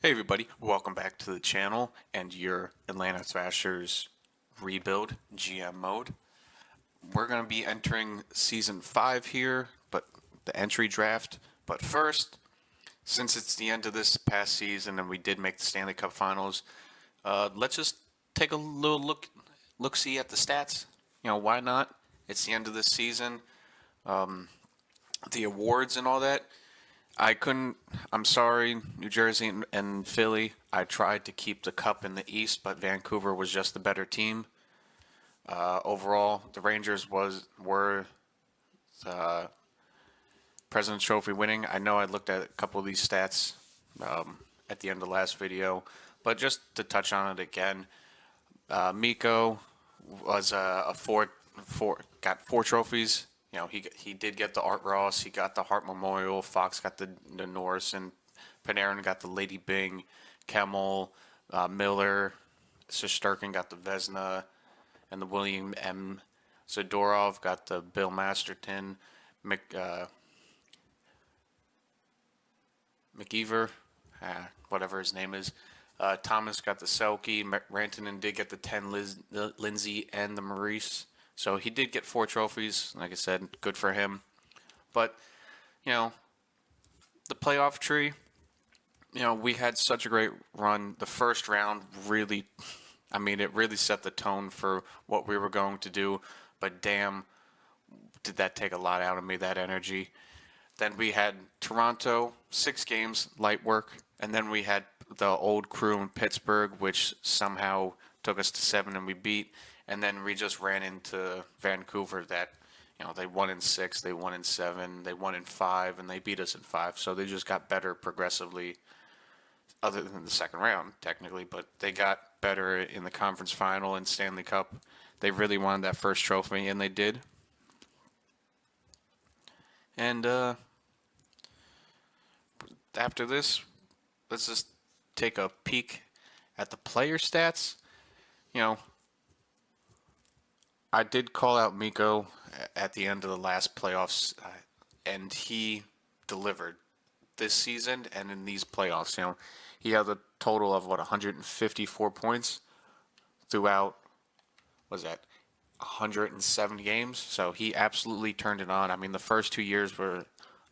Hey everybody, welcome back to the channel and your Atlanta Thrashers rebuild GM mode. We're going to be entering season 5 here, but the entry draft. But first, since it's the end of this past season and we did make the Stanley Cup Finals, let's just take a little look-see at the stats. You know, why not? It's the end of this season. The awards and all that. I'm sorry, New Jersey and Philly. I tried to keep the cup in the East, but Vancouver was just the better team. Overall, the Rangers were President's Trophy winning. I know I looked at a couple of these stats at the end of the last video, but just to touch on it again, Mikko was got 4 trophies. You know, he did get the Art Ross, he got the Hart Memorial, Fox got the Norris, and Panarin got the Lady Byng, Kemmel, Miller, Shesterkin got the Vezina, and the William M. Zadorov got the Bill Masterton, McEver, whatever his name is. Thomas got the Selke, Rantanen did get the 10 Lindsay, and the Maurice. So he did get 4 trophies. Like I said, good for him. But, you know, the playoff tree, you know, we had such a great run. The first round really, it really set the tone for what we were going to do. But damn, did that take a lot out of me, that energy. Then we had Toronto, 6 games, light work. And then we had the old crew in Pittsburgh, which somehow took us to 7 and we beat. And then we just ran into Vancouver that, you know, they won in 6, they won in 7, they won in 5, and they beat us in 5. So they just got better progressively, other than the second round, technically. But they got better in the conference final and Stanley Cup. They really wanted that first trophy, and they did. And after this, let's just take a peek at the player stats. You know, I did call out Mikko at the end of the last playoffs, and he delivered this season and in these playoffs. You know, he had a total of 154 points throughout. Was that 107 games? So he absolutely turned it on. I mean, the first 2 years were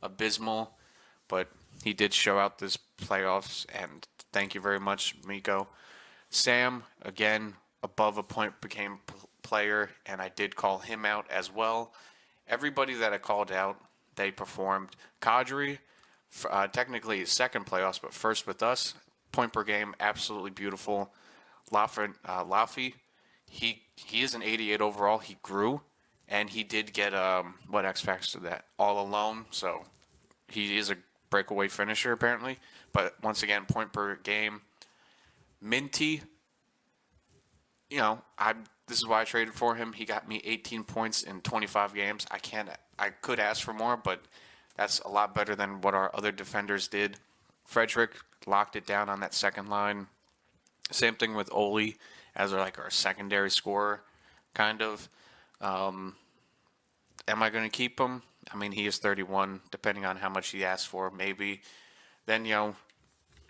abysmal, but he did show out this playoffs, and thank you very much, Mikko. Sam, again, above a point became player, and I did call him out as well. Everybody that I called out, they performed. Kadri, technically his second playoffs, but first with us, point per game, absolutely beautiful. Laffy, he is an 88 overall. He grew, and he did get what X Factor that all alone. So he is a breakaway finisher apparently. But once again, point per game. Minty, you know, this is why I traded for him. He got me 18 points in 25 games. I could ask for more, but that's a lot better than what our other defenders did. Frederick locked it down on that second line. Same thing with Oli as our secondary scorer, kind of. Am I going to keep him? I mean, he is 31, depending on how much he asked for, maybe. Then, you know,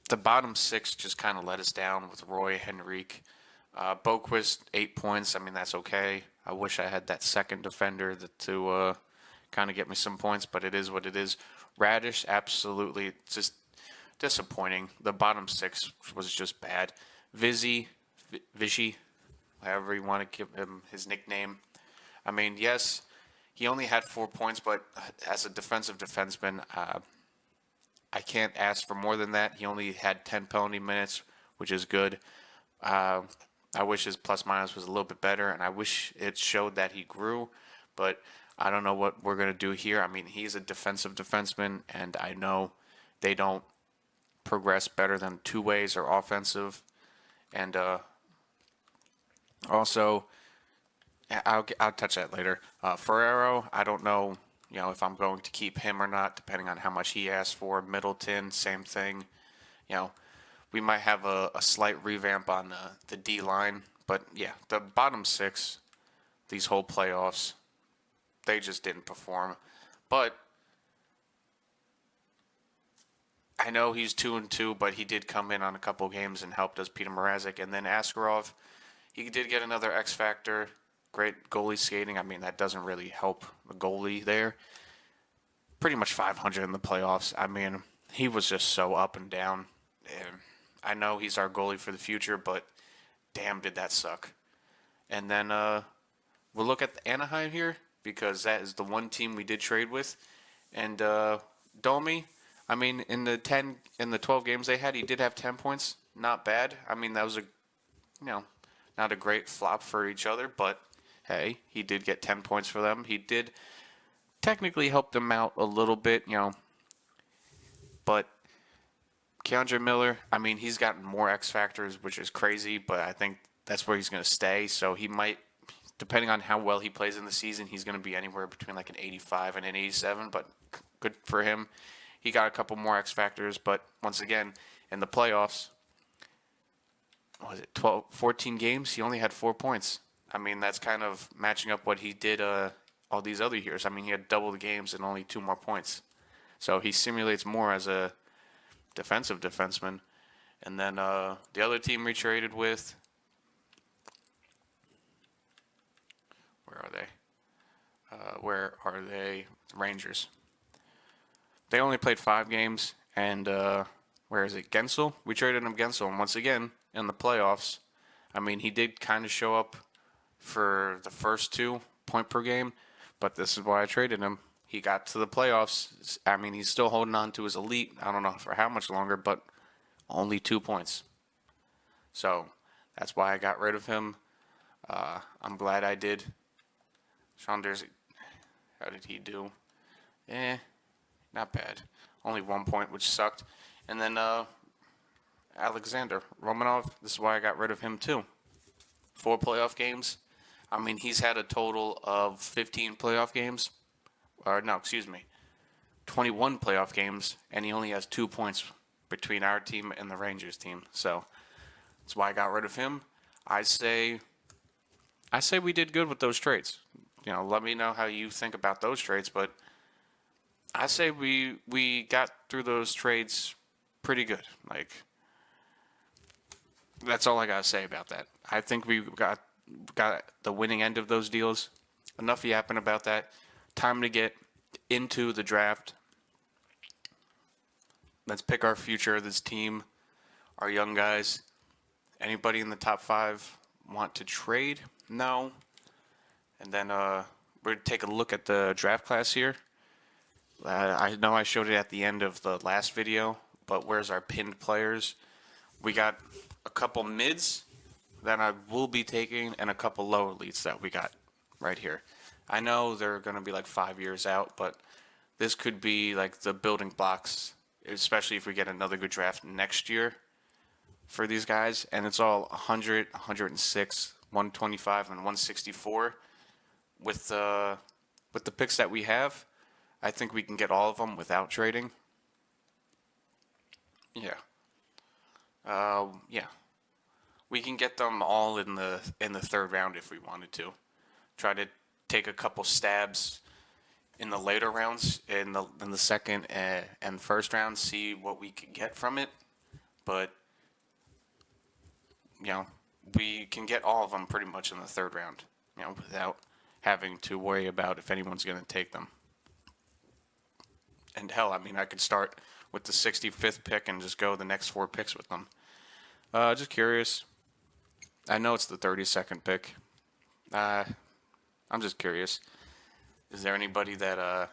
the bottom 6 just kind of let us down with Roy, Henrique. Boquist, 8 points. I mean, that's okay. I wish I had that second defender to kind of get me some points, but it is what it is. Radish, absolutely just disappointing. The bottom 6 was just bad. Vichy, however you want to give him his nickname. I mean, yes, he only had 4 points, but as a defensive defenseman, I can't ask for more than that. He only had 10 penalty minutes, which is good. I wish his plus minus was a little bit better, and I wish it showed that he grew, but I don't know what we're going to do here. I mean, he's a defensive defenseman, and I know they don't progress better than two ways or offensive. And also, I'll touch that later. Ferrero, I don't know, you know, if I'm going to keep him or not, depending on how much he asked for. Middleton, same thing. You know, we might have a slight revamp on the D line, but yeah, the bottom 6, these whole playoffs, they just didn't perform. But I know he's 2-2, but he did come in on a couple games and helped us. Peter Mrazek, and then Askarov, he did get another X factor. Great goalie skating. I mean, that doesn't really help the goalie there. Pretty much 500 in the playoffs. I mean, he was just so up and down. And I know he's our goalie for the future, but damn, did that suck. And then we'll look at Anaheim here because that is the one team we did trade with. And Domi, I mean, in the 12 games they had, he did have 10 points. Not bad. I mean, that was not a great flop for each other, but hey, he did get 10 points for them. He did technically help them out a little bit, but Keandre Miller, I mean, he's gotten more X factors, which is crazy, but I think that's where he's going to stay. So he might, depending on how well he plays in the season, he's going to be anywhere between like an 85 and an 87, but good for him. He got a couple more X factors, but once again, in the playoffs, 14 games, he only had 4 points. I mean, that's kind of matching up what he did all these other years. I mean, he had double the games and only 2 more points. So he simulates more as a defensive defenseman. And then the other team we traded with, where are they? Rangers. They only played 5 games, and where is it? Gensel? We traded him Gensel, and once again, in the playoffs, I mean, he did kind of show up for the first 2 point per game, but this is why I traded him. He got to the playoffs. I mean, he's still holding on to his elite. I don't know for how much longer, but only 2 points. So that's why I got rid of him. I'm glad I did. Saunders, how did he do? Not bad. Only 1 point, which sucked. And then Alexander Romanov, this is why I got rid of him too. 4 playoff games. I mean, he's had a total of 15 playoff games. 21 playoff games, and he only has 2 points between our team and the Rangers team. So that's why I got rid of him. I say we did good with those trades. Let me know how you think about those trades, but I say we got through those trades pretty good. Like, that's all I gotta say about that. I think we got the winning end of those deals. Enough yapping about that. Time to get into the draft. Let's pick our future of this team, our young guys. Anybody in the top 5 want to trade? No. And then we're going to take a look at the draft class here. I know I showed it at the end of the last video, but where's our pinned players? We got a couple mids that I will be taking and a couple low elites that we got right here. I know they're going to be like 5 years out, but this could be like the building blocks, especially if we get another good draft next year for these guys. And it's all 100, 106, 125, and 164. With the picks that we have, I think we can get all of them without trading. Yeah. We can get them all in the 3rd round if we wanted to. Try to take a couple stabs in the later rounds, in the 2nd and 1st round, see what we could get from it. But we can get all of them pretty much in the 3rd round, without having to worry about if anyone's going to take them. And hell, I mean, I could start with the 65th pick and just go the next 4 picks with them. Just curious. I know it's the 32nd pick. I'm just curious. Is there anybody that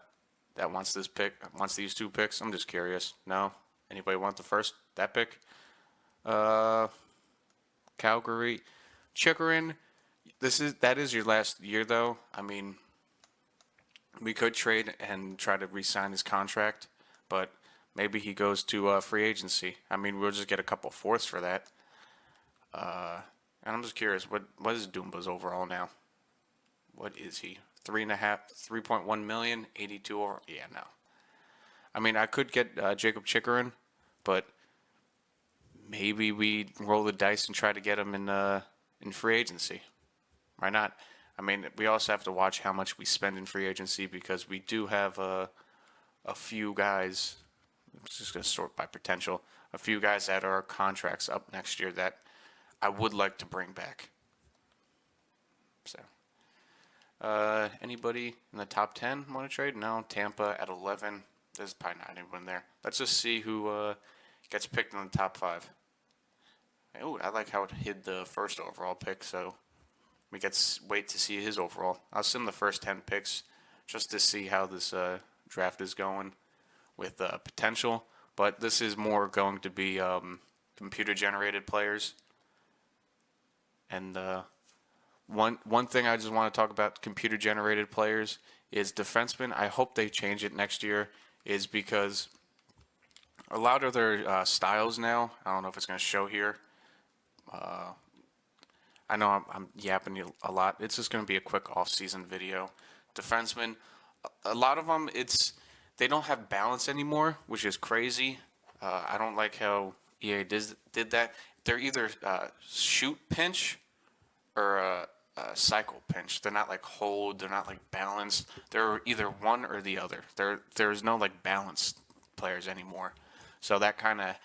wants this pick, wants these 2 picks? I'm just curious. No? Anybody want that pick? Calgary. Chikrin. That is your last year, though. I mean, we could trade and try to re-sign his contract, but maybe he goes to free agency. I mean, we'll just get a couple 4ths for that. And I'm just curious, what is Dumba's overall now? What is he? 3.1 million, 82 over. Yeah, no. I mean, I could get Jacob Chikrin, but maybe we roll the dice and try to get him in free agency. Why not? I mean, we also have to watch how much we spend in free agency because we do have a few guys I'm just going to sort by potential. A few guys that are contracts up next year that I would like to bring back. So, anybody in the top 10 want to trade? No, Tampa at 11. There's probably not anyone there. Let's just see who gets picked in the top 5. Oh, I like how it hid the first overall pick, so we get to wait to see his overall. I'll sim the first 10 picks just to see how this draft is going with potential. But this is more going to be computer-generated players. And one thing I just want to talk about computer-generated players is defensemen. I hope they change it next year, is because a lot of their styles now, I don't know if it's going to show here. I know I'm yapping a lot. It's just going to be a quick off-season video. Defensemen, a lot of them, they don't have balance anymore, which is crazy. I don't like how EA did that. They're either shoot pinch or cycle pinch. They're not like hold. They're not like balanced. They're either one or the other. There's no like balanced players anymore. So that kind of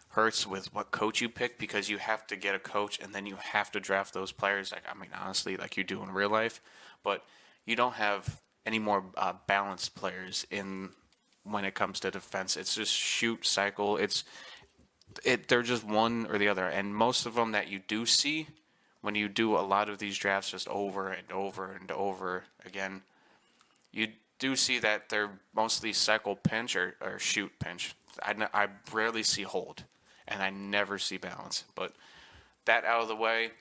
hurts with what coach you pick, because you have to get a coach and then you have to draft those players. Like, I mean, honestly, like you do in real life, but you don't have any more balanced players in when it comes to defense. It's just shoot, cycle. They're just one or the other. And most of them that you do see when you do a lot of these drafts just over and over and over again, you do see that they're mostly cycle pinch or shoot pinch. I rarely see hold, and I never see balance. But that out of the way,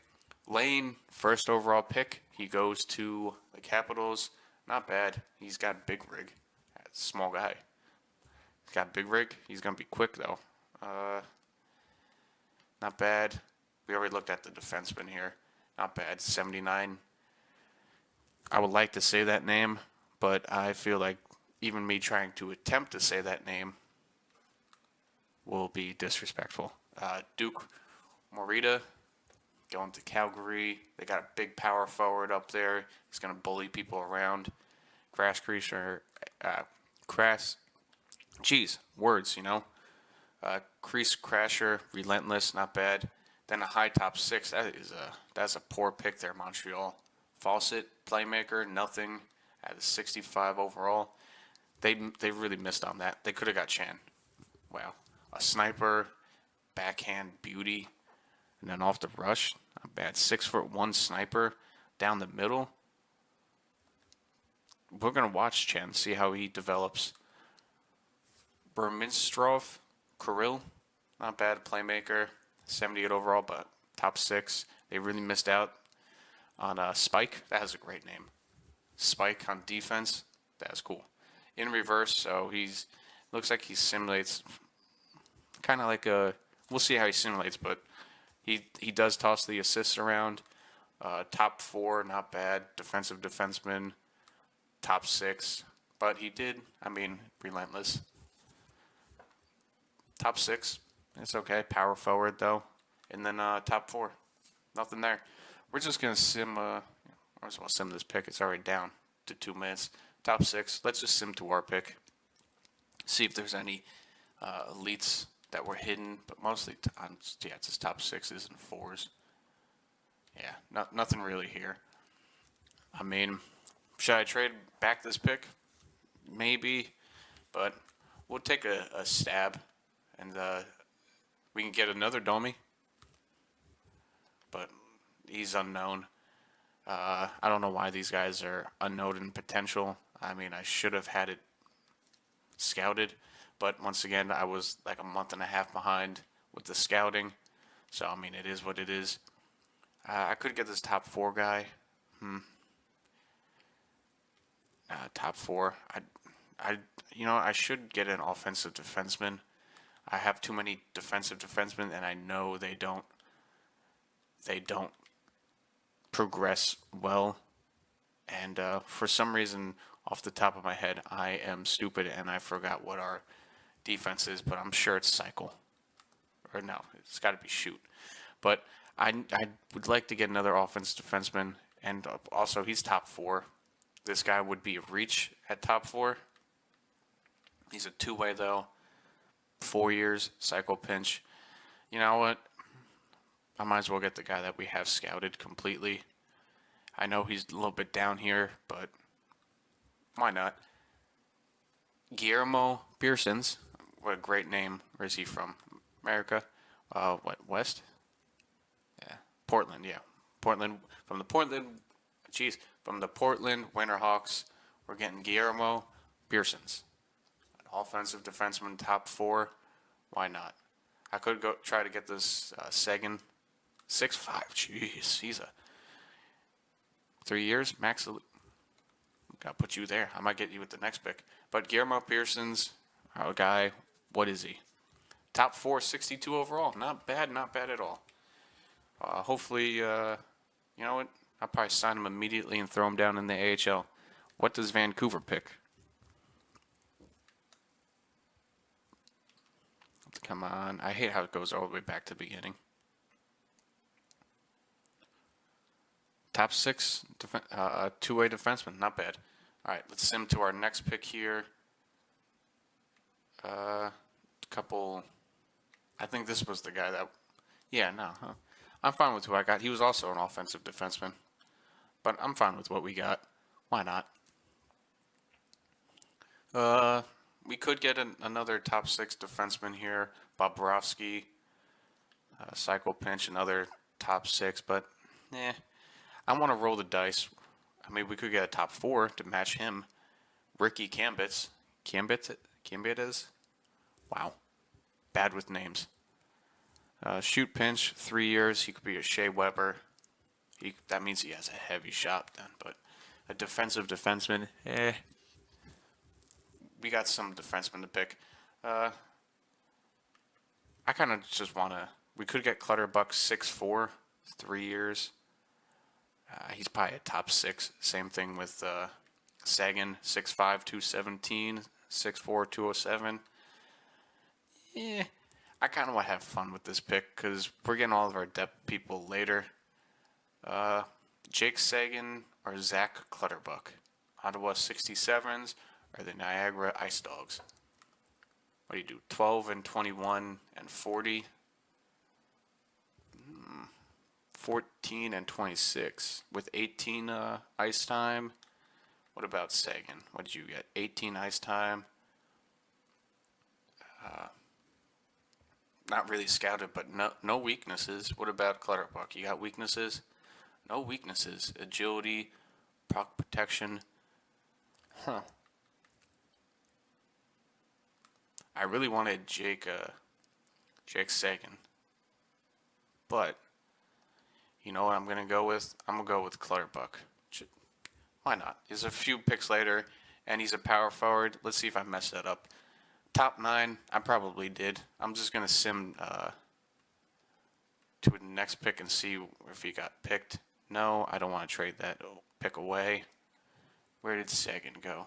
Lane, first overall pick, he goes to the Capitals. Not bad. He's got big rig. Small guy. He's got big rig. He's going to be quick, though. Not bad. We already looked at the defenseman here. Not bad. 79. I would like to say that name, but I feel like even me trying to attempt to say that name will be disrespectful. Duke Morita going to Calgary. They got a big power forward up there. He's going to bully people around. Crease Crasher, relentless, not bad. Then a high top 6. That's a poor pick there, Montreal. Fawcett, playmaker, nothing. At a 65 overall. They really missed on that. They could have got Chan. Wow. A sniper, backhand beauty, and then off the rush, not bad. 6'1" sniper down the middle. We're gonna watch Chen, see how he develops. Burmistrov, Kirill, not bad playmaker, 78 overall, but top 6. They really missed out on Spike. That has a great name. Spike on defense. That's cool. In reverse, so looks like he simulates. Kind of like we'll see how he simulates, but he does toss the assists around. Top 4, not bad. Defensive defenseman, top 6. But he did, relentless. Top 6, it's okay. Power forward, though. And then top 4, nothing there. We're just going to sim, sim this pick. It's already down to 2 minutes. Top 6, let's just sim to our pick. See if there's any elites that were hidden, but mostly, it's just top 6s and 4s. Yeah, nothing really here. Should I trade back this pick? Maybe, but we'll take a stab, and we can get another Domi, but he's unknown. I don't know why these guys are unknown in potential. I should have had it scouted, but once again, I was like a month and a half behind with the scouting. So, it is what it is. I could get this top 4 guy. Top 4. I should get an offensive defenseman. I have too many defensive defensemen, and I know they don't progress well. And for some reason, off the top of my head, I am stupid and I forgot what our defense is, but I'm sure it's cycle. Or no, it's got to be shoot. But I would like to get another offensive defenseman, and also he's top 4. This guy would be a reach at top 4. He's a 2-way though. 4 years, cycle pinch. You know what? I might as well get the guy that we have scouted completely. I know he's a little bit down here, but why not? Guillermo Pearsons. What a great name. Where is he from? America? West? Yeah. Portland, yeah. Portland, from the Portland, from the Portland Winterhawks, we're getting Guillermo Pearsons. An offensive defenseman, top 4. Why not? I could go try to get this Sagan, 6'5". Jeez, he's a 3 years max. Gotta put you there. I might get you with the next pick. But Guillermo Pearsons, our guy, what is he? Top 4, 62 overall. Not bad, not bad at all. Hopefully, you know what? I'll probably sign him immediately and throw him down in the AHL. What does Vancouver pick? Come on. I hate how it goes all the way back to the beginning. Top 6 two-way defenseman. Not bad. All right, let's sim to our next pick here. Couple. I think this was the guy that. Yeah, no. Huh? I'm fine with who I got. He was also an offensive defenseman. But I'm fine with what we got. Why not? We could get another top 6 defenseman here. Bobrovsky. Cycle pinch, another top 6. But, I want to roll the dice. I mean, we could get a top 4 to match him. Ricky Cambites. Cambites? Wow. Bad with names. Shoot pinch, 3 years. He could be a Shea Weber. That means he has a heavy shot then. But a defensive defenseman, we got some defensemen to pick. I kind of just want to. We could get Clutterbuck 6'4", 3 years. He's probably a top 6. Same thing with Sagan, 6'5", 217, 6'4", 207. Yeah, I kind of want to have fun with this pick because we're getting all of our depth people later. Jake Sagan or Zach Clutterbuck? Ottawa 67s or the Niagara Ice Dogs? What do you do? 12 and 21 and 40? 14 and 26 with 18 ice time. What about Sagan? What did you get? 18 ice time. Not really scouted, but no weaknesses. What about Clutterbuck? You got weaknesses? No weaknesses. Agility, proc protection. Huh. I really wanted Jake Sagan. But you know what I'm gonna go with? I'm gonna go with Clutterbuck. Why not? There's a few picks later, and he's a power forward. Let's see if I mess that up. Top 9, I probably did. I'm just gonna sim to the next pick and see if he got picked. No, I don't want to trade that pick away. Where did Sagan go?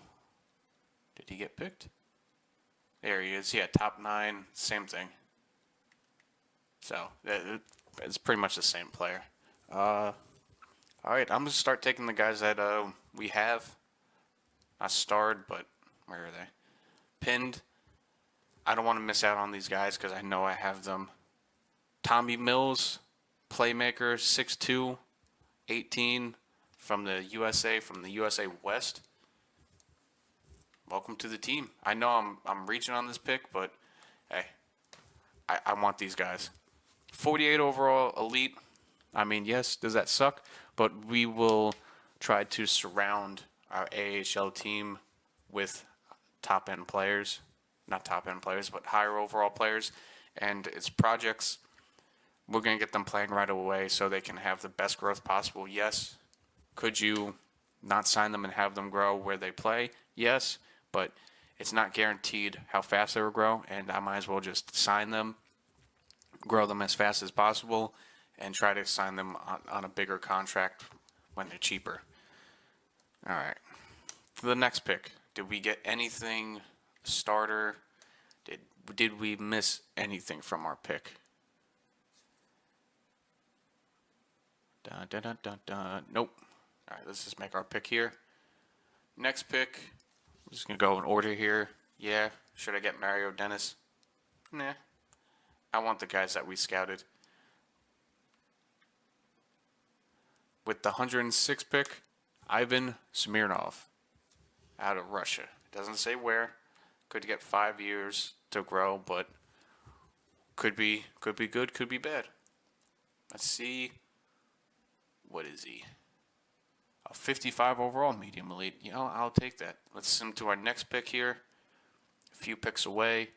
Did he get picked? There he is. Yeah, top 9, same thing. So it's pretty much the same player. All right, I'm gonna start taking the guys that we have. Not starred, but where are they? Pinned. I don't want to miss out on these guys because I know I have them. Tommy Mills, playmaker, 6'2", 18, from the USA West. Welcome to the team. I know I'm reaching on this pick, but hey, I want these guys. 48 overall, elite. I mean, yes, does that suck? But we will try to surround our AHL team with top-end players. Not top-end players, but higher overall players. And it's projects. We're going to get them playing right away so they can have the best growth possible. Yes. Could you not sign them and have them grow where they play? Yes. But it's not guaranteed how fast they will grow. And I might as well just sign them, grow them as fast as possible, and try to sign them on a bigger contract when they're cheaper. All right. For the next pick, did we get anything starter? Did we miss anything from our pick? Dun, dun, dun, dun, dun. Nope. All right, let's just make our pick here. Next pick, I'm just going to go in order here. Yeah, should I get Mario Dennis? Nah. I want the guys that we scouted. With the 106 pick, Ivan Smirnov out of Russia. It doesn't say where. Could get 5 years to grow, but could be good, could be bad. Let's see. What is he? A 55 overall medium elite. You know, I'll take that. Let's sim to our next pick here. A few picks away.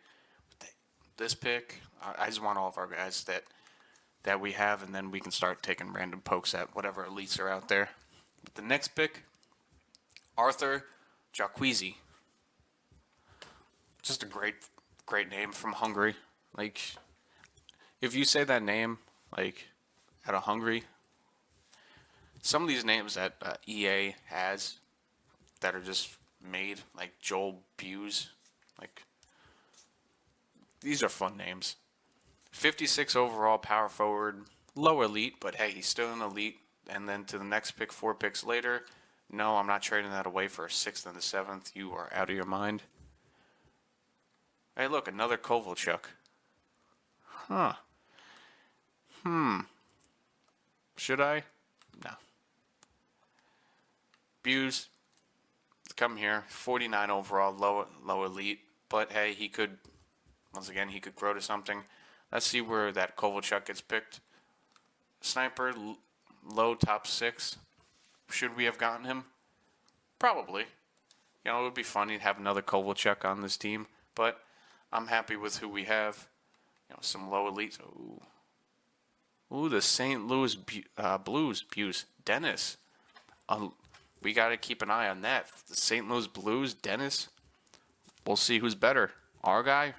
This pick, I just want all of our guys that we have, and then we can start taking random pokes at whatever elites are out there. But the next pick, Arthur Jacquizi. Just a great name from Hungary. Like, if you say that name, like, out of Hungary, some of these names that EA has that are just made, like Joel Buse, like, these are fun names. 56 overall power forward, low elite, but hey, he's still an elite. And then to the next pick, 4 picks later, no, I'm not trading that away for a 6th and a 7th. You are out of your mind. Hey, look, another Kovalchuk. Huh. Should I? No. Buse, come here. 49 overall, low elite. But hey, he could, once again, he could grow to something. Let's see where that Kovalchuk gets picked. Sniper, low top 6. Should we have gotten him? Probably. You know, it would be funny to have another Kovalchuk on this team, but I'm happy with who we have. You know, some low elites. Ooh, the St. Louis Blues, Buse. Dennis. We got to keep an eye on that. The St. Louis Blues, Dennis. We'll see who's better, our guy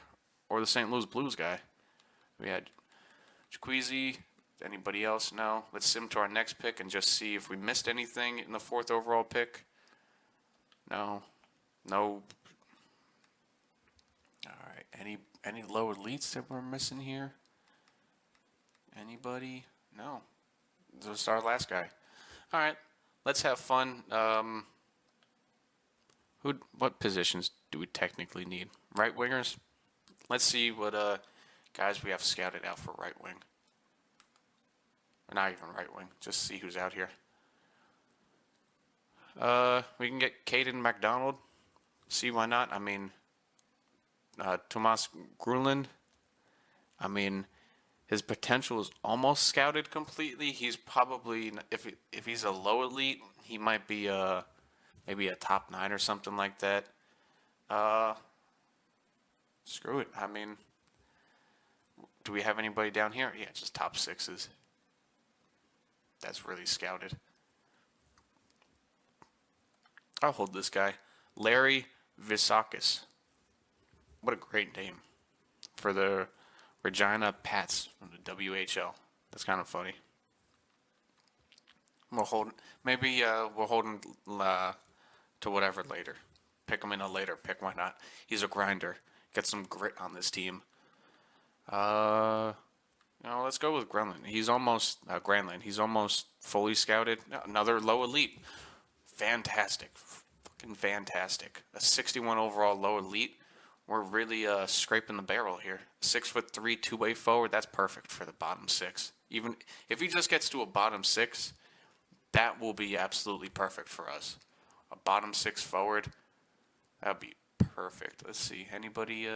or the St. Louis Blues guy. We had Jacquizi. Anybody else? No. Let's sim to our next pick and just see if we missed anything in the 4th overall pick. No. All right. Any low elites that we're missing here? Anybody? No. Just our last guy. All right. Let's have fun. What positions do we technically need? Right wingers? Let's see what guys we have scouted out for right wing. Or not even right wing. Just see who's out here. We can get Caden McDonald. See why not? I mean, Tomas Grunland. I mean, his potential is almost scouted completely. He's probably, if he's a low elite, he might be maybe a top 9 or something like that. Screw it. I mean, do we have anybody down here? Yeah, just top 6s. That's really scouted. I'll hold this guy. Larry Visakis. What a great name for the Regina Pats from the WHL. That's kind of funny. We'll hold. Maybe we'll hold him to whatever later. Pick him in a later pick. Why not? He's a grinder. Get some grit on this team. Let's go with Granlund. He's almost He's almost fully scouted. Another low elite. Fantastic. Fucking fantastic. A 61 overall low elite. We're really scraping the barrel here. 6'3", 2-way forward. That's perfect for the bottom 6. Even if he just gets to a bottom 6, that will be absolutely perfect for us. A bottom 6 forward. That'd be perfect. Let's see. Anybody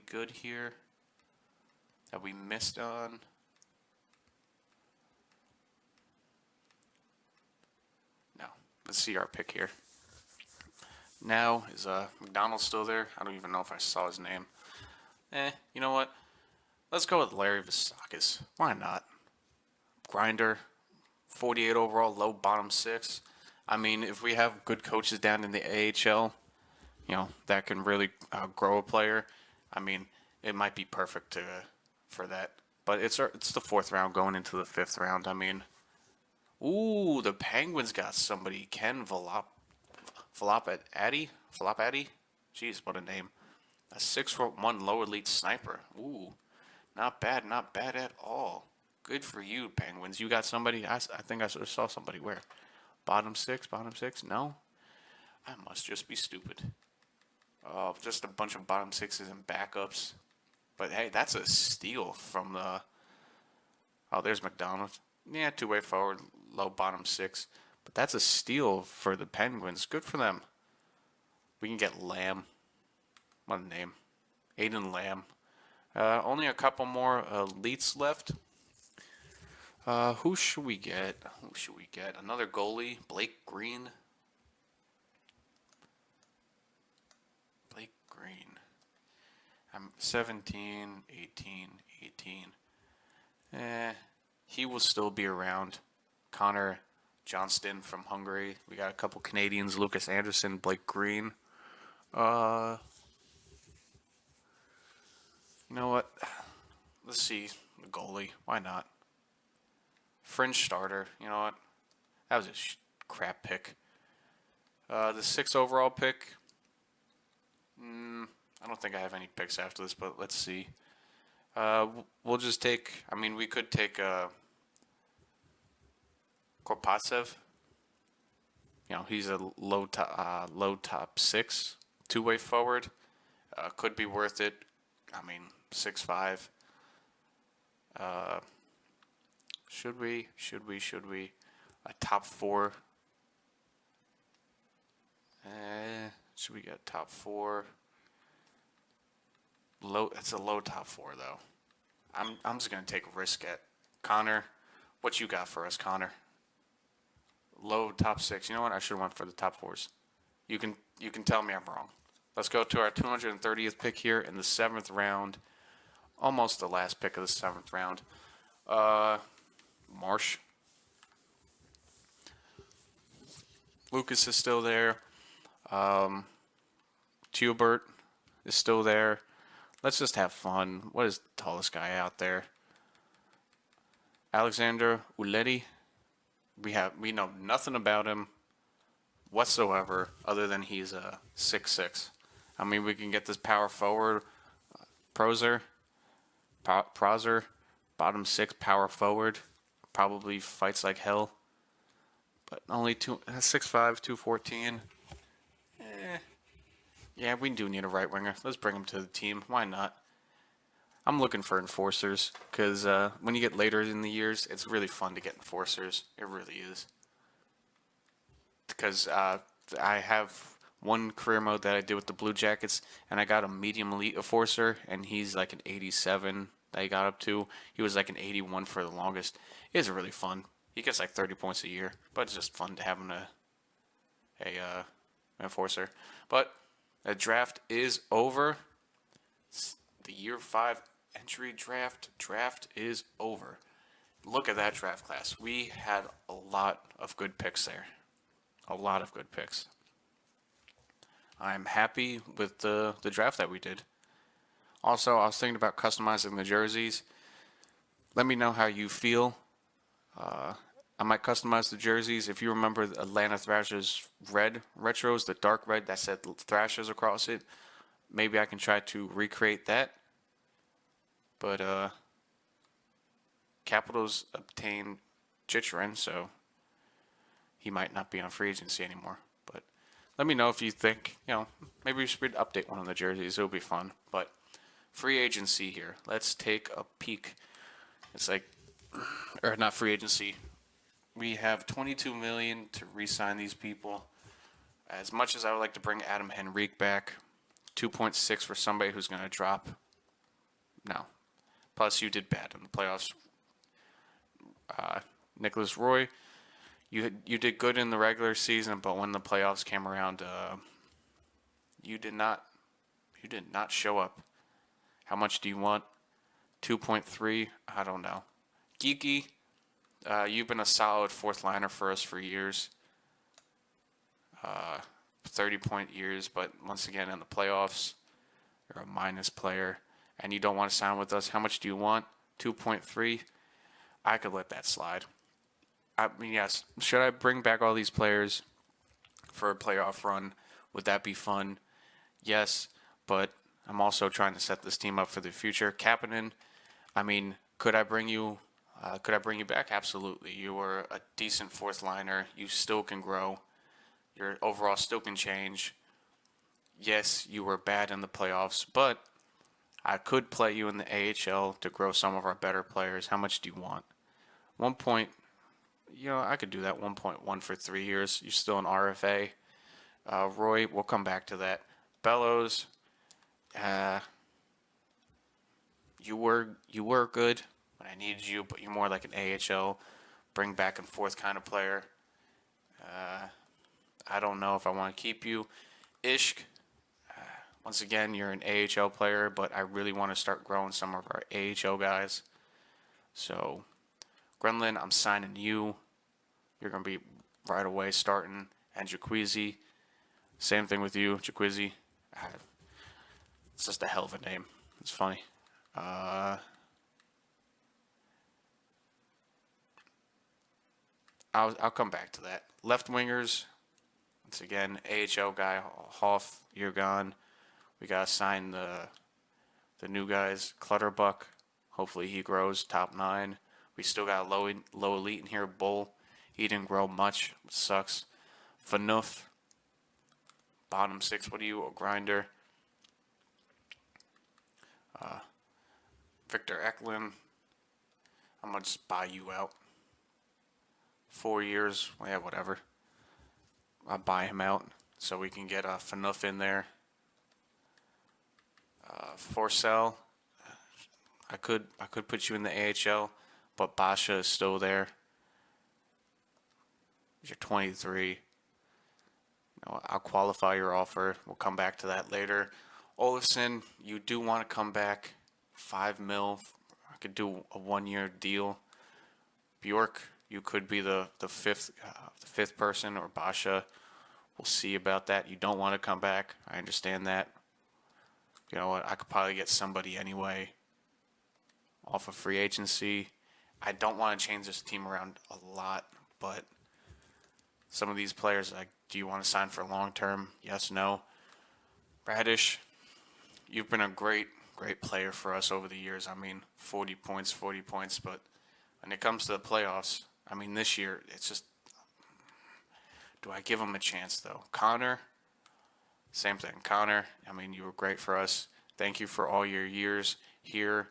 good here that we missed on? No. Let's see our pick here. Now, is McDonald still there? I don't even know if I saw his name. You know what? Let's go with Larry Visakis. Why not? Grinder, 48 overall, low bottom 6. I mean, if we have good coaches down in the AHL, you know, that can really grow a player. I mean, it might be perfect for that. But it's the 4th round going into the 5th round. I mean, ooh, the Penguins got somebody. Ken Volapati? Jeez, what a name. A 6'1" low elite sniper. Ooh, not bad at all. Good for you, Penguins. You got somebody. I think I saw somebody where? Bottom 6? No? I must just be stupid. Just a bunch of bottom sixes and backups. But hey, that's a steal from the. Oh, there's McDonald. Yeah, two-way forward, low bottom six. But that's a steal for the Penguins. Good for them. We can get Lamb. What a name. Aiden Lamb. Only a couple more elites left. Who should we get? Who should we get? Another goalie, Blake Green. Blake Green. I'm 17, 18, 18. He will still be around. Connor Johnston from Hungary. We got a couple Canadians, Lucas Anderson, Blake Green. You know what? Let's see the goalie. Why not? Fringe starter. You know what? That was a crap pick. The 6th overall pick. I don't think I have any picks after this, but let's see. We'll just take. I mean, we could take Korpatsev. You know, he's a low top 6, two-way forward. Could be worth it. I mean, 6'5". Should we? A top 4. Should we get top 4? Low. It's a low top 4 though. I'm just gonna take a risk at Connor. What you got for us, Connor? Low top 6. You know what? I should have went for the top 4s. You can tell me I'm wrong. Let's go to our 230th pick here in the 7th round. Almost the last pick of the 7th round. Marsh. Lucas is still there. Tubert is still there. Let's just have fun. What is the tallest guy out there? Alexander Uledi. We know nothing about him whatsoever other than he's a 6'6". I mean, we can get this power forward, Prozer, bottom 6 power forward, probably fights like hell, but only 6'5", 214. Yeah, we do need a right winger. Let's bring him to the team. Why not? I'm looking for enforcers because when you get later in the years, it's really fun to get enforcers. It really is. Because I have one career mode that I did with the Blue Jackets, and I got a medium elite enforcer, and he's like an 87 that he got up to. He was like an 81 for the longest. It's really fun. He gets like 30 points a year, but it's just fun to have him a enforcer. But the draft is over. The year 5 entry draft is over. Look at that draft class. We had a lot of good picks there. A lot of good picks. I'm happy with the draft that we did. Also, I was thinking about customizing the jerseys. Let me know how you feel. I might customize the jerseys. If you remember the Atlanta Thrashers red retros, the dark red that said Thrashers across it, maybe I can try to recreate that. But Capitals obtained Chychrun, so he might not be on free agency anymore. But let me know if you think, maybe we should update one of the jerseys. It'll be fun. But free agency here. Let's take a peek. It's like, or not free agency. We have $22 million to re-sign these people. As much as I would like to bring Adam Henrique back, 2.6 for somebody who's going to drop. No. Plus, you did bad in the playoffs. Nicholas Roy, you did good in the regular season, but when the playoffs came around, you did not show up. How much do you want? 2.3? I don't know. Geeky, you've been a solid 4th liner for us for years. 30-point years, but once again in the playoffs, you're a minus player, and you don't want to sign with us. How much do you want? 2.3? I could let that slide. I mean, yes. Should I bring back all these players for a playoff run? Would that be fun? Yes, but I'm also trying to set this team up for the future. Kapanen, I mean, could I bring you back? Absolutely. You were a decent 4th liner. You still can grow. Your overall still can change. yes, you were bad in the playoffs, but I could play you in the AHL to grow some of our better players. How much do you want? 1 point, I could do that. 1.1 for 3 years. You're still an RFA. Roy, we'll come back to that. Bellows, uh, you were good when I needed you, but you're more like an AHL, bring back and forth kind of player. I don't know if I want to keep you. Ishk, once again, you're an AHL player, but I really want to start growing some of our AHL guys. So, Grenlin, I'm signing you. You're going to be right away starting. And Jaquizi, same thing with you, Jaquizi. It's just a hell of a name. It's funny. I'll come back to that. Left wingers, once again, AHL guy Hoff, you're gone. We gotta sign the new guys. Clutterbuck, hopefully he grows top 9. We still got a low elite in here. Bull, he didn't grow much, which sucks. Fanuf, bottom 6. What are you? A grinder. Victor Eklund, I'm gonna just buy you out. 4 years, yeah, whatever. I'll buy him out so we can get a Fanuf in there. Forsell, I could put you in the AHL, but Basha is still there. You're 23. I'll qualify your offer. We'll come back to that later. Olafson, you do want to come back. 5 mil. I could do a 1-year deal. Bjork, you could be the fifth person, or Basha. We'll see about that. You don't want to come back. I understand that. You know what? I could probably get somebody anyway off of free agency. I don't want to change this team around a lot, but some of these players, like, do you want to sign for long term? Yes, no. Radish, you've been a great player for us over the years. I mean, 40 points, but when it comes to the playoffs, I mean, this year, it's just, do I give him a chance, though? Connor, same thing. Connor, I mean, you were great for us. Thank you for all your years here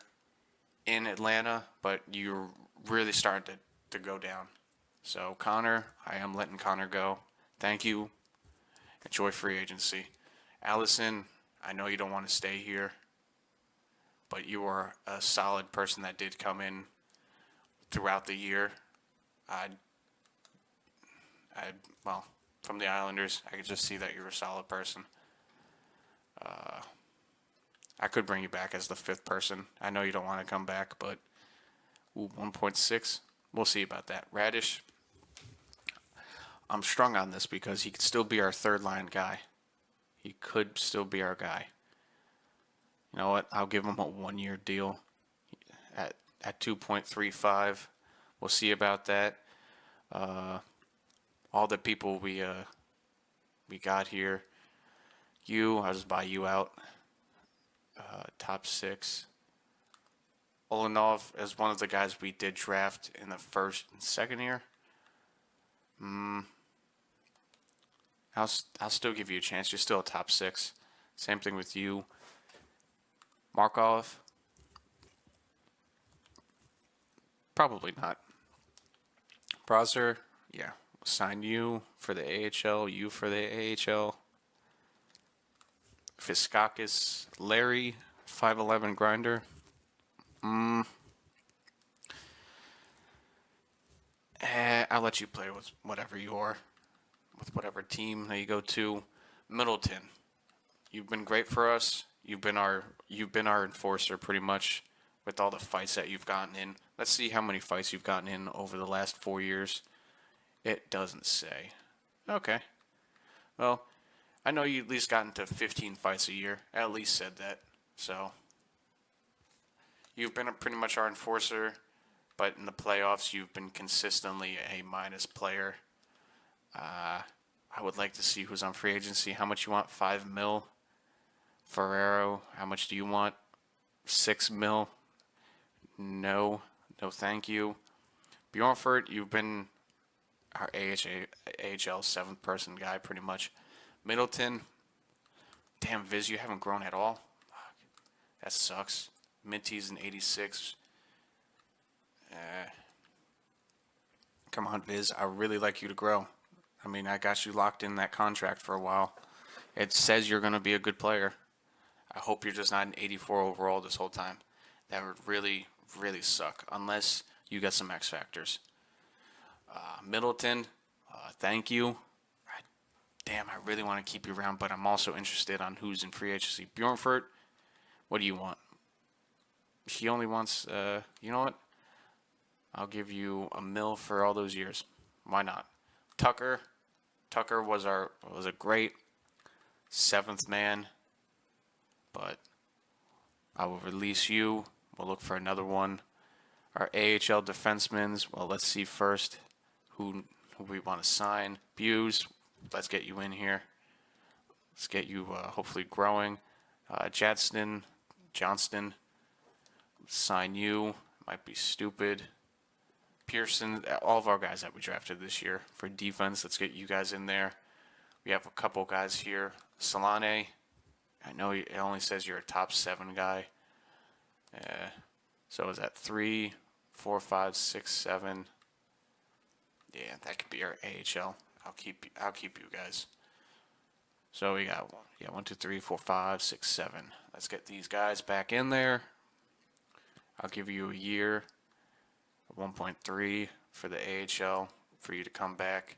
in Atlanta, but you're really starting to go down. So, Connor, I am letting Connor go. Thank you. Enjoy free agency. Allison, I know you don't want to stay here, but you are a solid person that did come in throughout the year. Well, from the Islanders, I could just see that you're a solid person. I could bring you back as the 5th person. I know you don't want to come back, but 1.6. We'll see about that. Radish, I'm strung on this because he could still be our 3rd line guy. He could still be our guy. You know what? I'll give him a 1-year deal at 2.35. We'll see about that. All the people we got here. I'll just buy you out. Top 6. Olenov is one of the guys we did draft in the 1st and 2nd year. I'll still give you a chance. You're still a top 6. Same thing with you. Markov? Probably not. Browser? Yeah. We'll sign you for the AHL, you for the AHL. Fiskakis, Larry, 5'11" grinder. I'll let you play with whatever you are, with whatever team that you go to. Middleton, you've been great for us. You've been our enforcer pretty much with all the fights that you've gotten in. Let's see how many fights you've gotten in over the last 4 years. It doesn't say. Okay. Well, I know you at least got into 15 fights a year. I at least said that. So, you've been pretty much our enforcer, but in the playoffs, you've been consistently a minus player. I would like to see who's on free agency. How much you want? 5 mil. Ferrero, how much do you want? 6 mil. No, thank you. Bjornfurt, you've been our AHL 7th person guy pretty much. Middleton, Damn, Viz, you haven't grown at all? Fuck. That sucks. Minty's an 86. Come on, Viz. I really like you to grow. I mean, I got you locked in that contract for a while. It says you're going to be a good player. I hope you're just not an 84 overall this whole time. That would really, really suck. Unless you get some X factors. Middleton, thank you. Damn, I really want to keep you around, but I'm also interested on who's in free agency. Bjornfurt, what do you want? He only wants, you know what? I'll give you $1 million for all those years. Why not? Tucker was a great 7th man, but I will release you. We'll look for another one. Our AHL defensemen, well, let's see first who we want to sign. Buse, let's get you in here. Let's get you hopefully growing. Johnston, sign you. Might be stupid. Pearson, all of our guys that we drafted this year for defense, let's get you guys in there. We have a couple guys here. Solane, I know it only says you're a top 7 guy. So is that 3, 4, 5, 6, 7? Yeah, that could be our AHL. I'll keep you guys. So we got 1, 2, 3, 4, 5, 6, 7. Let's get these guys back in there. I'll give you a year, 1.3 for the AHL for you to come back.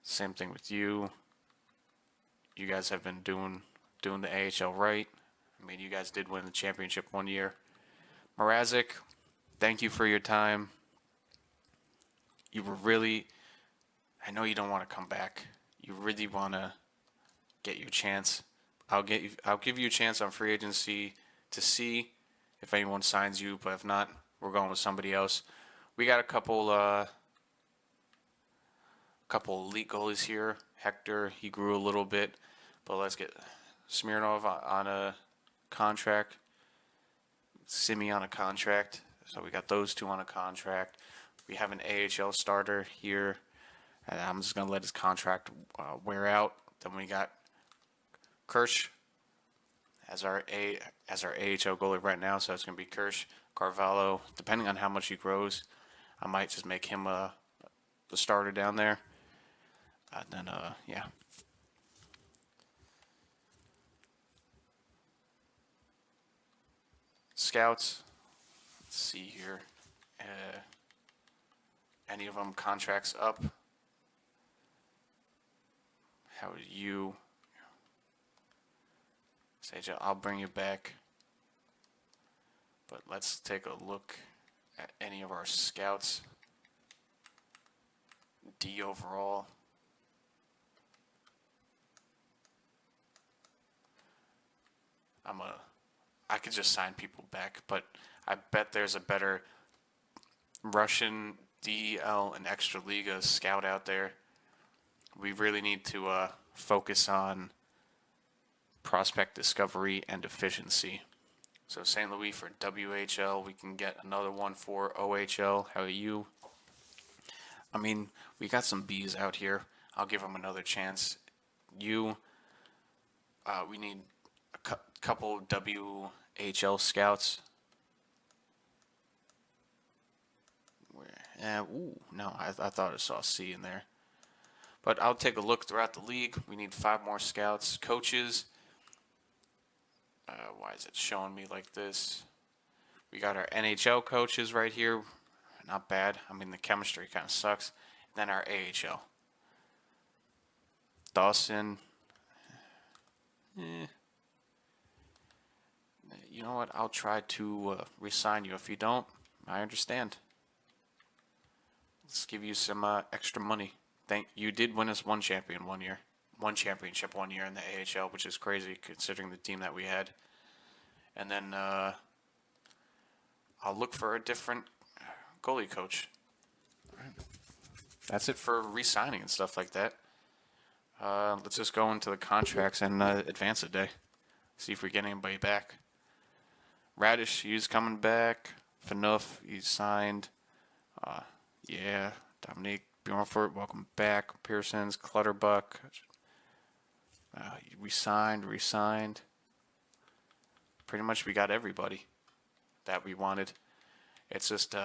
Same thing with you. You guys have been doing the AHL right. I mean, you guys did win the championship one year. Mrazek, thank you for your time. You were really, I know you don't want to come back. You really want to get your chance. I'll give you a chance on free agency to see if anyone signs you, but if not, we're going with somebody else. We got a couple elite goalies here. Hector, he grew a little bit, but let's get Smirnov on a contract. Simi on a contract. So we got those 2 on a contract. We have an AHL starter here, and I'm just gonna let his contract wear out. Then we got Kirsch as our AHL goalie right now, so it's gonna be Kirsch, Carvalho. Depending on how much he grows, I might just make him the starter down there. And then yeah. Scouts. Let's see here. Any of them contracts up? How are you? Sage, I'll bring you back. But let's take a look at any of our scouts. D overall. I could just sign people back, but I bet there's a better Russian DEL and Extraliga scout out there. We really need to focus on prospect discovery and efficiency. So St. Louis for WHL, we can get another one for OHL. How are you? I mean, we got some Bs out here. I'll give them another chance. We need a couple WHL scouts. No, I thought I saw a C in there. But I'll take a look throughout the league. We need 5 more scouts. Coaches. Why is it showing me like this? We got our NHL coaches right here. Not bad. I mean, the chemistry kind of sucks. Then our AHL. Dawson. You know what? I'll try to re-sign you. If you don't, I understand. Let's give you some extra money. You did win us one championship one year in the AHL, which is crazy considering the team that we had. And then I'll look for a different goalie coach. All right. That's it for re-signing and stuff like that. Let's just go into the contracts and advance a day. See if we get anybody back. Radish, he's coming back. Phaneuf, he's signed. Yeah. Dominique Bjornfort, welcome back. Pearsons, Clutterbuck. Resigned. Pretty much we got everybody that we wanted. It's just,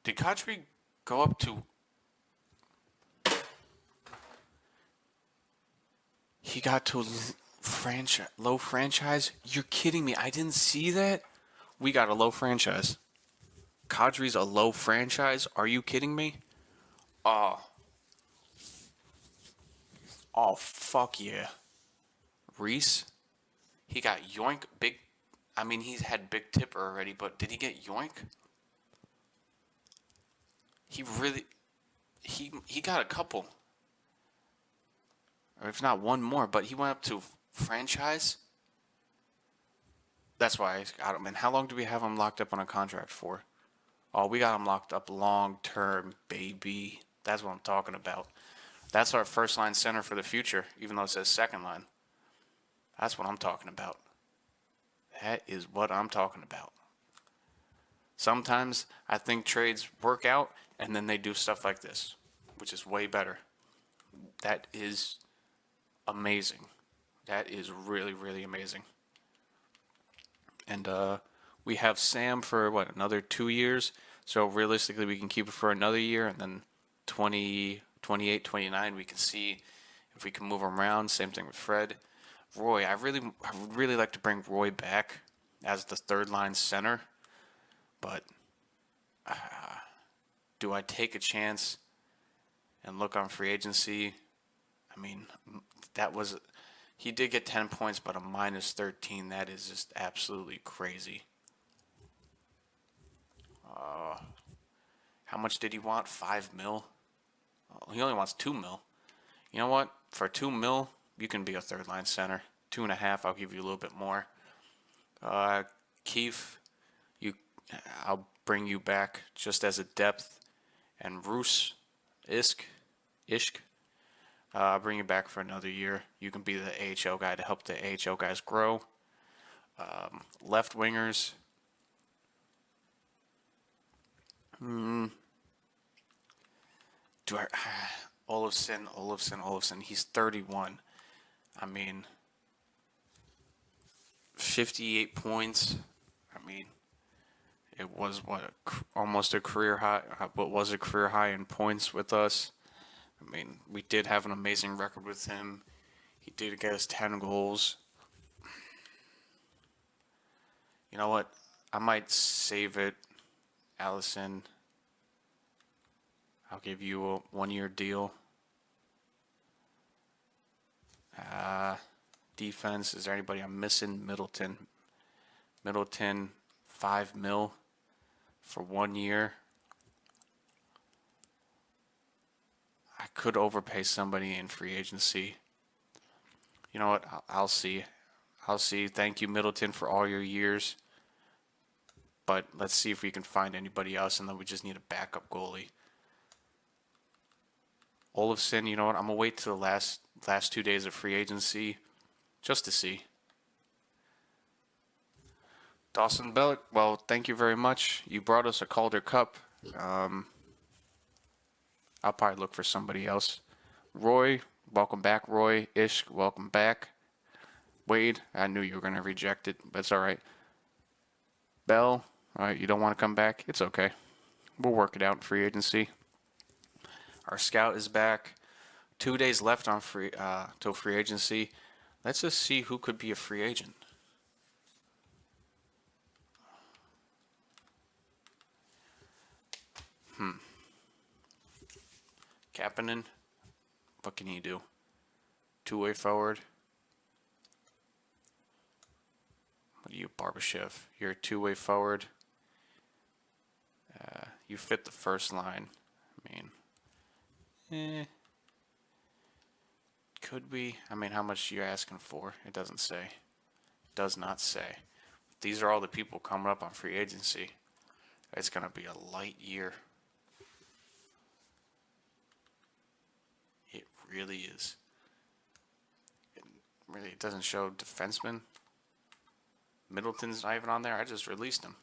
did Kadri go up to... He got to low franchise? You're kidding me. I didn't see that. We got a low franchise. Kadri's a low franchise? Are you kidding me? Oh. Oh, fuck yeah. Reese? He got yoink big. I mean, he's had big tipper already, but did he get yoink? He really... He got a couple. Or if not one more, but he went up to franchise. That's why I got him. And how long do we have him locked up on a contract for? Oh, we got him locked up long term, baby. That's what I'm talking about. That's our first line center for the future, even though it says second line. That's what I'm talking about. That is what I'm talking about. Sometimes I think trades work out and then they do stuff like this, which is way better. That is amazing. That is really, really amazing. And we have Sam for, what, another 2 years? So realistically, we can keep it for another year, and then 28, 29, we can see if we can move him around. Same thing with Fred. Roy, I would really like to bring Roy back as the third line center, but do I take a chance and look on free agency? I mean, he did get 10 points, but a minus 13. That is just absolutely crazy. How much did he want? 5 mil? Oh, he only wants 2 mil. You know what? For 2 mil, you can be a third line center. 2.5, I'll give you a little bit more. Keefe, I'll bring you back just as a depth. And Roos, Ishk, I'll bring you back for another year. You can be the AHL guy to help the AHL guys grow. Left wingers. Olofsson. He's 31. I mean, 58 points. I mean, it was almost a career high. What was a career high in points with us? I mean, we did have an amazing record with him. He did get us 10 goals. You know what? I might save it, Allison. I'll give you a 1-year deal. Defense, is there anybody I'm missing? Middleton, 5 mil for 1 year. I could overpay somebody in free agency. You know what? I'll see. Thank you, Middleton, for all your years. But let's see if we can find anybody else, and then we just need a backup goalie. Olofsson, you know what? I'm going to wait till the last 2 days of free agency just to see. Dawson Bellick, well, thank you very much. You brought us a Calder Cup. I'll probably look for somebody else. Roy, welcome back, Roy. Ishk, welcome back. Wade, I knew you were going to reject it, but it's all right. Bell, all right, you don't want to come back? It's okay. We'll work it out in free agency. Our scout is back. 2 days left on till free agency. Let's just see who could be a free agent. Kapanen, what can he do? Two-way forward. What are you, Barbashev? You're a two-way forward. You fit the first line. I mean, could we? I mean, how much you're asking for? It doesn't say. It does not say. These are all the people coming up on free agency. It's going to be a light year. It really is. It doesn't show defenseman. Middleton's not even on there. I just released him.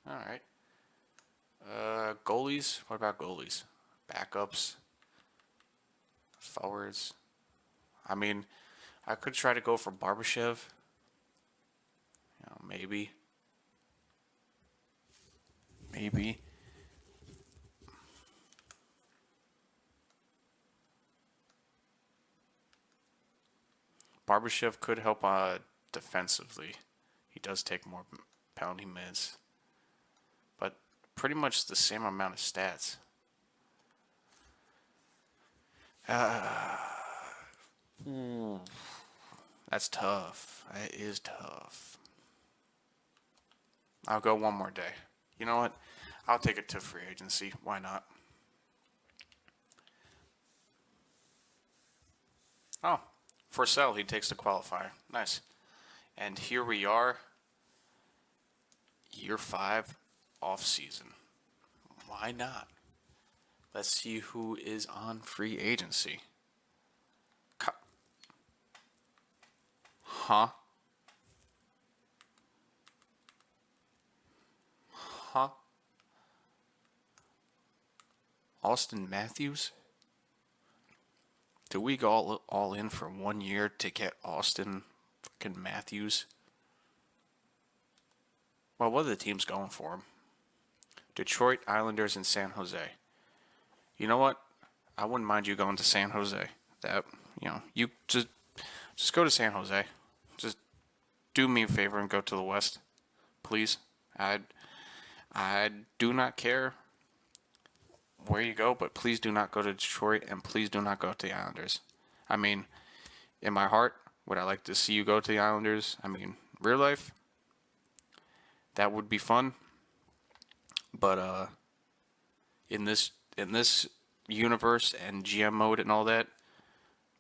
All right. Goalies. What about goalies? Backups. Forwards. I mean, I could try to go for Barbashev. Maybe. Maybe. Barbashev could help defensively. He does take more penalty minutes. But pretty much the same amount of stats. That's tough. That is tough. I'll go one more day. You know what? I'll take it to free agency. Why not? Oh, for sale, he takes the qualifier. Nice. And here we are, year 5, off season. Why not? Let's see who is on free agency. Huh? Huh? Austin Matthews? Do we go all in for 1 year to get Austin fucking Matthews? Well, what are the teams going for him? Detroit, Islanders, and San Jose. You know what? I wouldn't mind you going to San Jose. You just go to San Jose. Just do me a favor and go to the West, please. I do not care where you go, but please do not go to Detroit, and please do not go to the Islanders. I mean, in my heart, would I like to see you go to the Islanders? I mean, real life, that would be fun. But in this universe and GM mode and all that,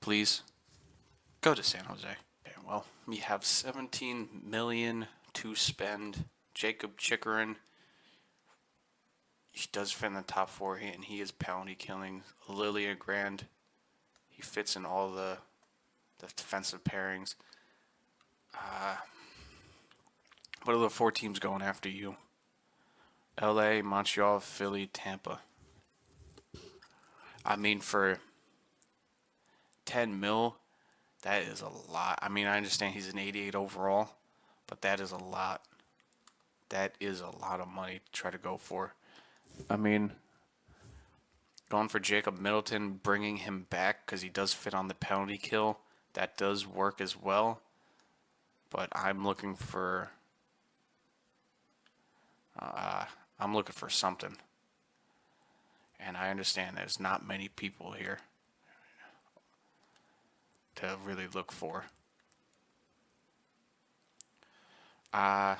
please go to San Jose. Okay, well, we have $17 million to spend. Jacob Chikrin, he does fit in the top 4, and he is penalty killing. Lilia Grand, he fits in all the defensive pairings. What are the 4 teams going after you? LA, Montreal, Philly, Tampa. I mean, for 10 mil, that is a lot. I mean, I understand he's an 88 overall, but that is a lot. That is a lot of money to try to go for. I mean, going for Jacob Middleton, bringing him back because he does fit on the penalty kill, that does work as well. But I'm looking for something. And I understand there's not many people here to really look for. I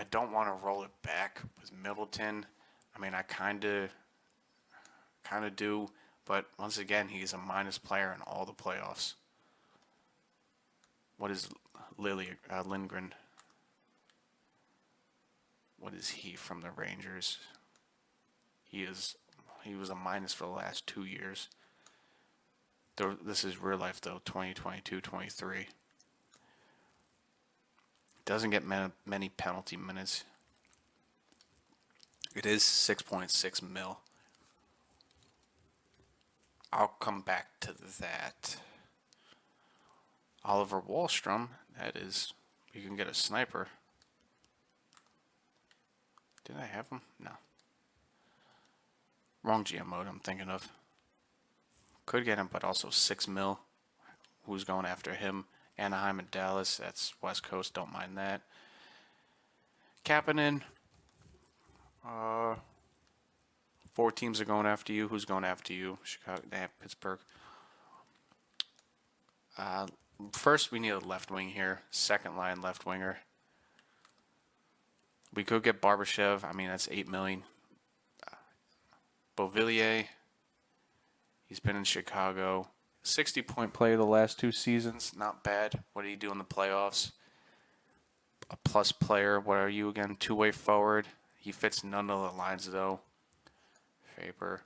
don't want to roll it back with Middleton. I mean, I kind of do, but once again, he's a minus player in all the playoffs. What is Lindgren? What is he from the Rangers? He was a minus for the last 2 years. This is real life though, 2022-23. Doesn't get many penalty minutes. It is 6.6 mil. I'll come back to that. Oliver Wahlstrom, that is, you can get a sniper. Did I have him? No. Wrong GM mode I'm thinking of. Could get him, but also 6 mil. Who's going after him? Anaheim and Dallas. That's West Coast. Don't mind that. Kapanen. 4 teams are going after you. Who's going after you? Chicago. They have Pittsburgh. First, we need a left wing here. Second line left winger. We could get Barbashev. I mean, that's $8 million. Beauvillier. He's been in Chicago. 60-point player the last 2 seasons. Not bad. What did he do in the playoffs? A plus player. What are you again? 2-way forward. He fits none of the lines, though. Faber.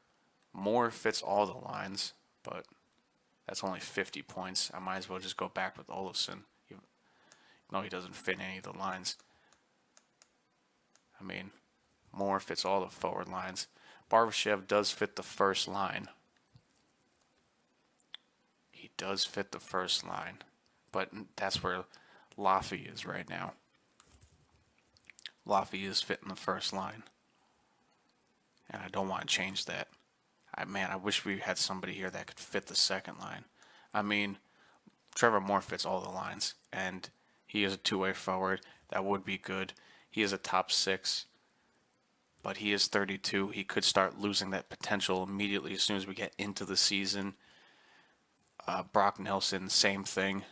Moore fits all the lines, but that's only 50 points. I might as well just go back with Olofsson. No, he doesn't fit any of the lines. I mean, Moore fits all the forward lines. Barbashev does fit the first line. He does fit the first line. But that's where Laffy is right now. Laffy is fitting the first line. And I don't want to change that. I wish we had somebody here that could fit the second line. I mean, Trevor Moore fits all the lines, and he is a two-way forward. That would be good. He is a top 6, but he is 32. He could start losing that potential immediately as soon as we get into the season. Brock Nelson, same thing.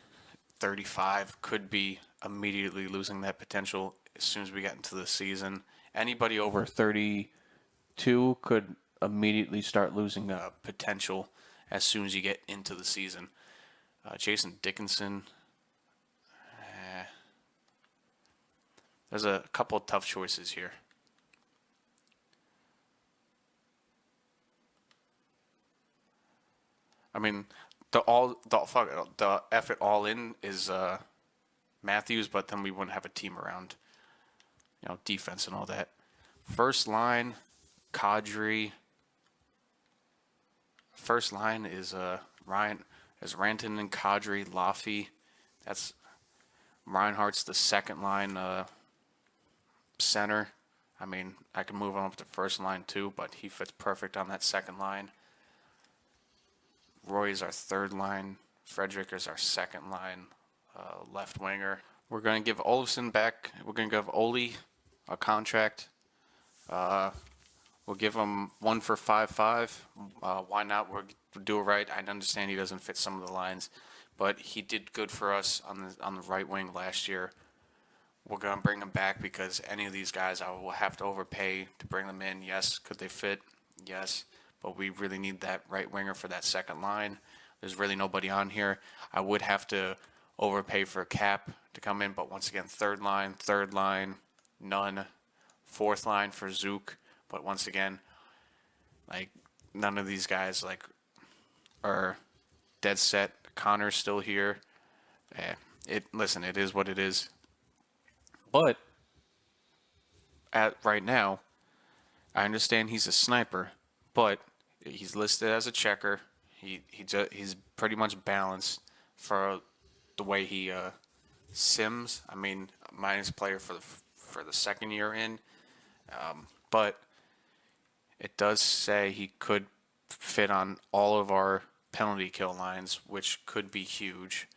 35 could be immediately losing that potential as soon as we get into the season. Anybody over 32 could immediately start losing potential as soon as you get into the season. Jason Dickinson. There's a couple of tough choices here. I mean, the F it all in is Matthews, but then we wouldn't have a team around, defense and all that. First line, Kadri. First line is Ranton and Kadri, Laffy. That's Reinhardt's the second line center. I mean, I can move on up to first line too, but he fits perfect on that second line. Roy is our third line. Frederick is our second line left winger. We're going to give Olofsson back. We're going to give Oli a contract. We'll give him 1 for 5.5. Why not? We'll do it right. I understand he doesn't fit some of the lines, but he did good for us on the right wing last year. We're going to bring him back because any of these guys I will have to overpay to bring them in. Yes. Could they fit? Yes. But we really need that right winger for that second line. There's really nobody on here. I would have to overpay for Cap to come in, but once again, third line, none. Fourth line for Zook, but once again, none of these guys are dead set. Connor's still here. It is what it is. But right now, I understand he's a sniper, but he's listed as a checker. He's pretty much balanced for the way he sims. I mean, minus player for the second year in, but it does say he could fit on all of our penalty kill lines, which could be huge.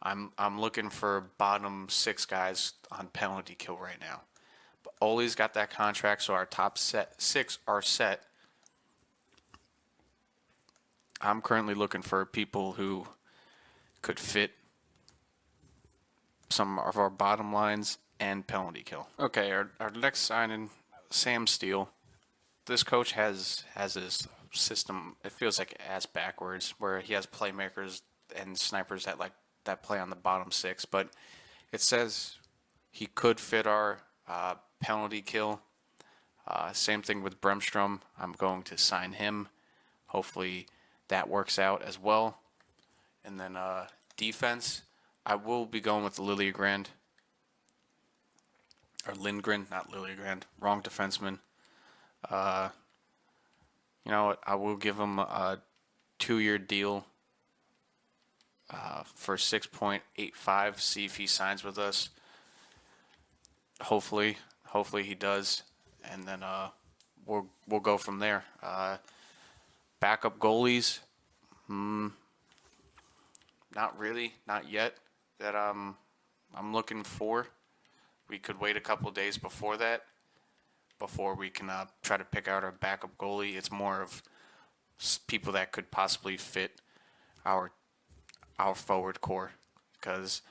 I'm looking for bottom 6 guys on penalty kill right now. But Oli's got that contract, so our top 6 are set. I'm currently looking for people who could fit some of our bottom lines and penalty kill. Okay, our next signing, Sam Steele. This coach has his system, it feels like ass backwards, where he has playmakers and snipers that play on the bottom 6, but it says he could fit our penalty kill. Same thing with Bremstrom. I'm going to sign him. Hopefully that works out as well. And then defense, I will be going with Lilligren. Or Lindgren, not Lilligren. Wrong defenseman. You know what? I will give him a 2-year deal for 6.85. See if he signs with us. Hopefully he does, and then we'll go from there. Backup goalies, not really, not yet. That I'm looking for. We could wait a couple days before that, before we can try to pick out our backup goalie. It's more of people that could possibly fit our forward core, because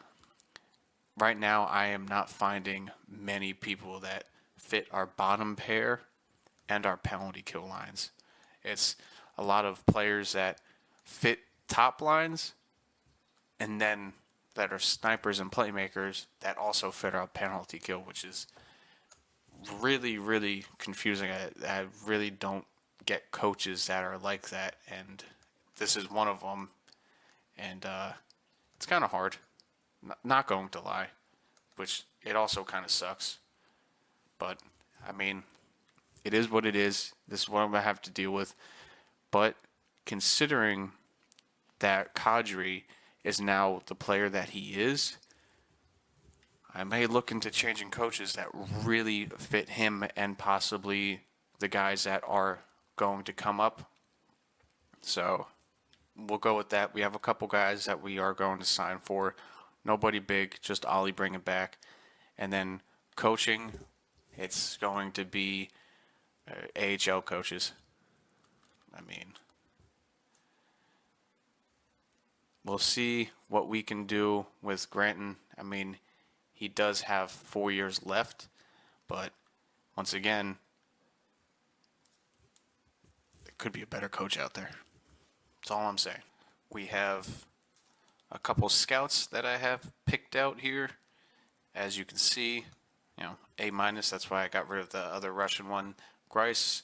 right now I am not finding many people that fit our bottom pair and our penalty kill lines. It's a lot of players that fit top lines and then that are snipers and playmakers that also fit our penalty kill, which is really, really confusing. I really don't get coaches that are like that, and this is one of them. And it's kind of hard, not going to lie, which it also kind of sucks. But, I mean, It is what it is. This is what I'm going to have to deal with. But considering that Kadri is now the player that he is, I may look into changing coaches that really fit him and possibly the guys that are going to come up. So we'll go with that. We have a couple guys that we are going to sign for. Nobody big, just Ollie bring it back. And then coaching, it's going to be AHL coaches. I mean, we'll see what we can do with Granton. I mean, he does have 4 years left, but once again, there could be a better coach out there. That's all I'm saying. We have a couple scouts that I have picked out here. As you can see, A-. That's why I got rid of the other Russian one. Grice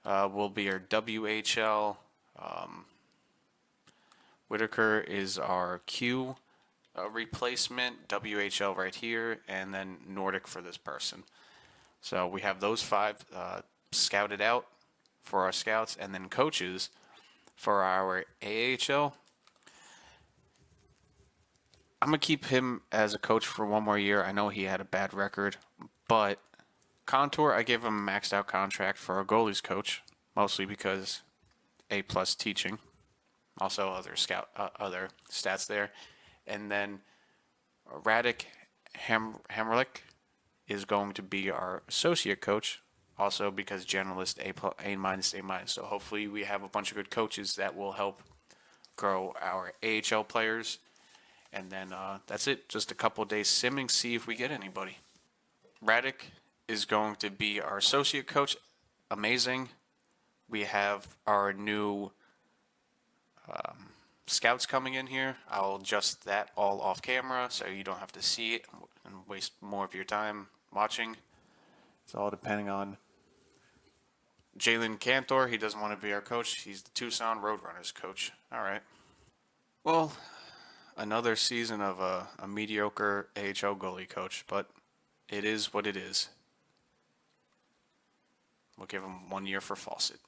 will be our WHL. Whitaker is our Q replacement. WHL right here, and then Nordic for this person. So we have those 5 scouted out for our scouts, and then coaches for our AHL. I'm going to keep him as a coach for 1 more year. I know he had a bad record, but Contour, I gave him a maxed out contract for a goalies coach, mostly because A+ teaching. Also other stats there. And then Radek Hamrlik is going to be our associate coach, also because generalist A-. So hopefully we have a bunch of good coaches that will help grow our AHL players. And then that's it. Just a couple days simming, see if we get anybody. Radek is going to be our associate coach. Amazing. We have our new scouts coming in here. I'll adjust that all off camera so you don't have to see it and waste more of your time watching. It's all depending on Jalen Cantor. He doesn't want to be our coach. He's the Tucson Roadrunners coach. All right. Well, another season of a mediocre AHL goalie coach, but it is what it is. We'll give him 1 year for Fawcett.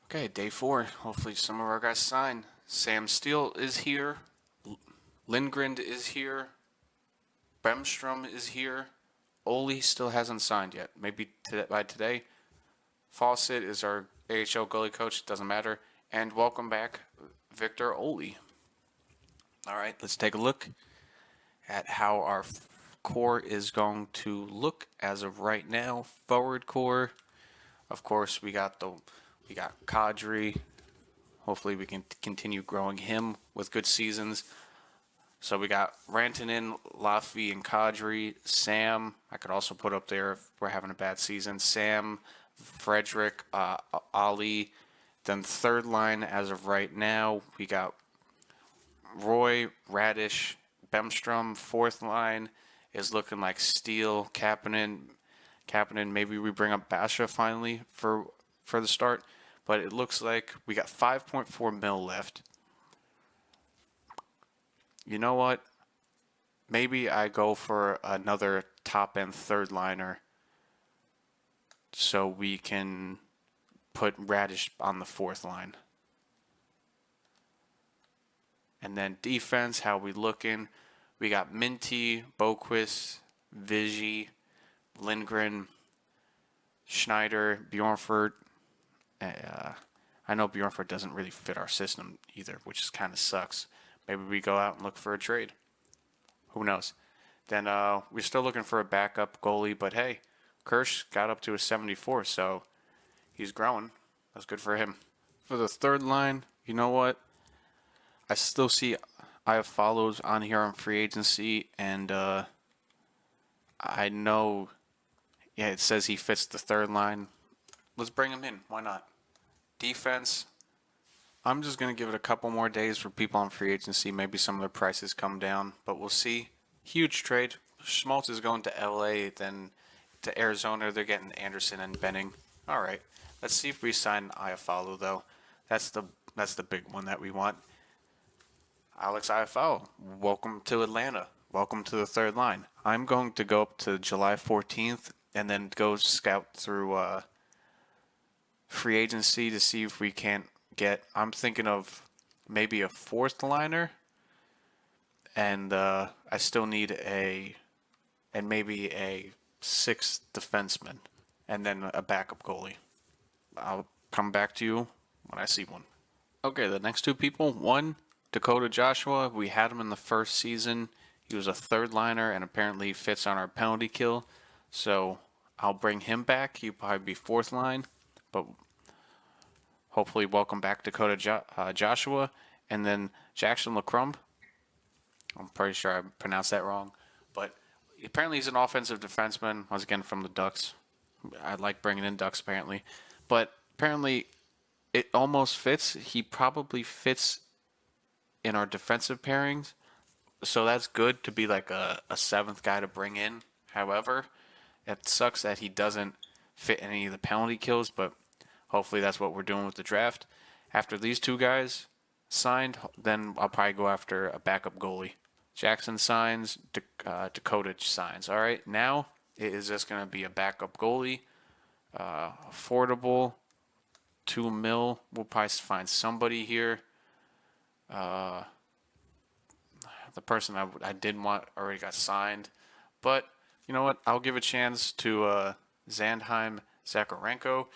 Okay, day 4. Hopefully some of our guys sign. Sam Steele is here. Lindgren is here. Bemstrom is here. Ole still hasn't signed yet. Maybe by today. Fawcett is our AHL goalie coach. Doesn't matter. And welcome back, Victor Ole. All right, let's take a look at how our core is going to look as of right now. Forward core, of course, we got Kadri. Hopefully, we can continue growing him with good seasons. So we got Rantanen, Laffy, and Kadri. Sam, I could also put up there if we're having a bad season. Sam, Frederick, Ali. Then third line as of right now, we got Roy, Radish, Bemstrom. Fourth line is looking like Steele, Kapanen. Maybe we bring up Basha finally for the start. But it looks like we got 5.4 mil left. You know what? Maybe I go for another top-end third liner so we can put Radish on the fourth line. And then defense, how we looking? We got Minty, Boquist, Vigi, Lindgren, Schneider, Bjornfurt. I know Bjornfurt doesn't really fit our system either, which kind of sucks. Maybe we go out and look for a trade. Who knows? Then we're still looking for a backup goalie, but hey, Kirsch got up to a 74, so he's growing. That's good for him. For the third line, you know what? I still see I have follows on here on free agency, and I know, it says he fits the third line. Let's bring him in. Why not? Defense, I'm just going to give it a couple more days for people on free agency. Maybe some of their prices come down, but we'll see. Huge trade. Schmaltz is going to LA, then to Arizona. They're getting Anderson and Benning. All right. Let's see if we sign Iafallo, though. That's the big one that we want. Alex Iafallo, welcome to Atlanta. Welcome to the third line. I'm going to go up to July 14th and then go scout through free agency to see if we can't get. I'm thinking of maybe a fourth liner, and I still need maybe a sixth defenseman, and then a backup goalie. I'll come back to you when I see one. Okay, the next two people. One, Dakota Joshua. We had him in the first season. He was a third liner and apparently fits on our penalty kill. So I'll bring him back. He'll probably be fourth line. But hopefully, welcome back Dakota Joshua. And then Jackson LaCrumb. I'm pretty sure I pronounced that wrong. But apparently, he's an offensive defenseman. Once again, from the Ducks. I like bringing in Ducks, apparently. But apparently, it almost fits. He probably fits in our defensive pairings. So that's good to be like a seventh guy to bring in. However, it sucks that he doesn't fit any of the penalty kills, but hopefully that's what we're doing with the draft. After these two guys signed, then I'll probably go after a backup goalie. Jackson signs, Dakota signs. All right, now it is just going to be a backup goalie, affordable, $2 million. We'll probably find somebody here. The person I did want already got signed. But you know what? I'll give a chance to Zandheim Zakharenko.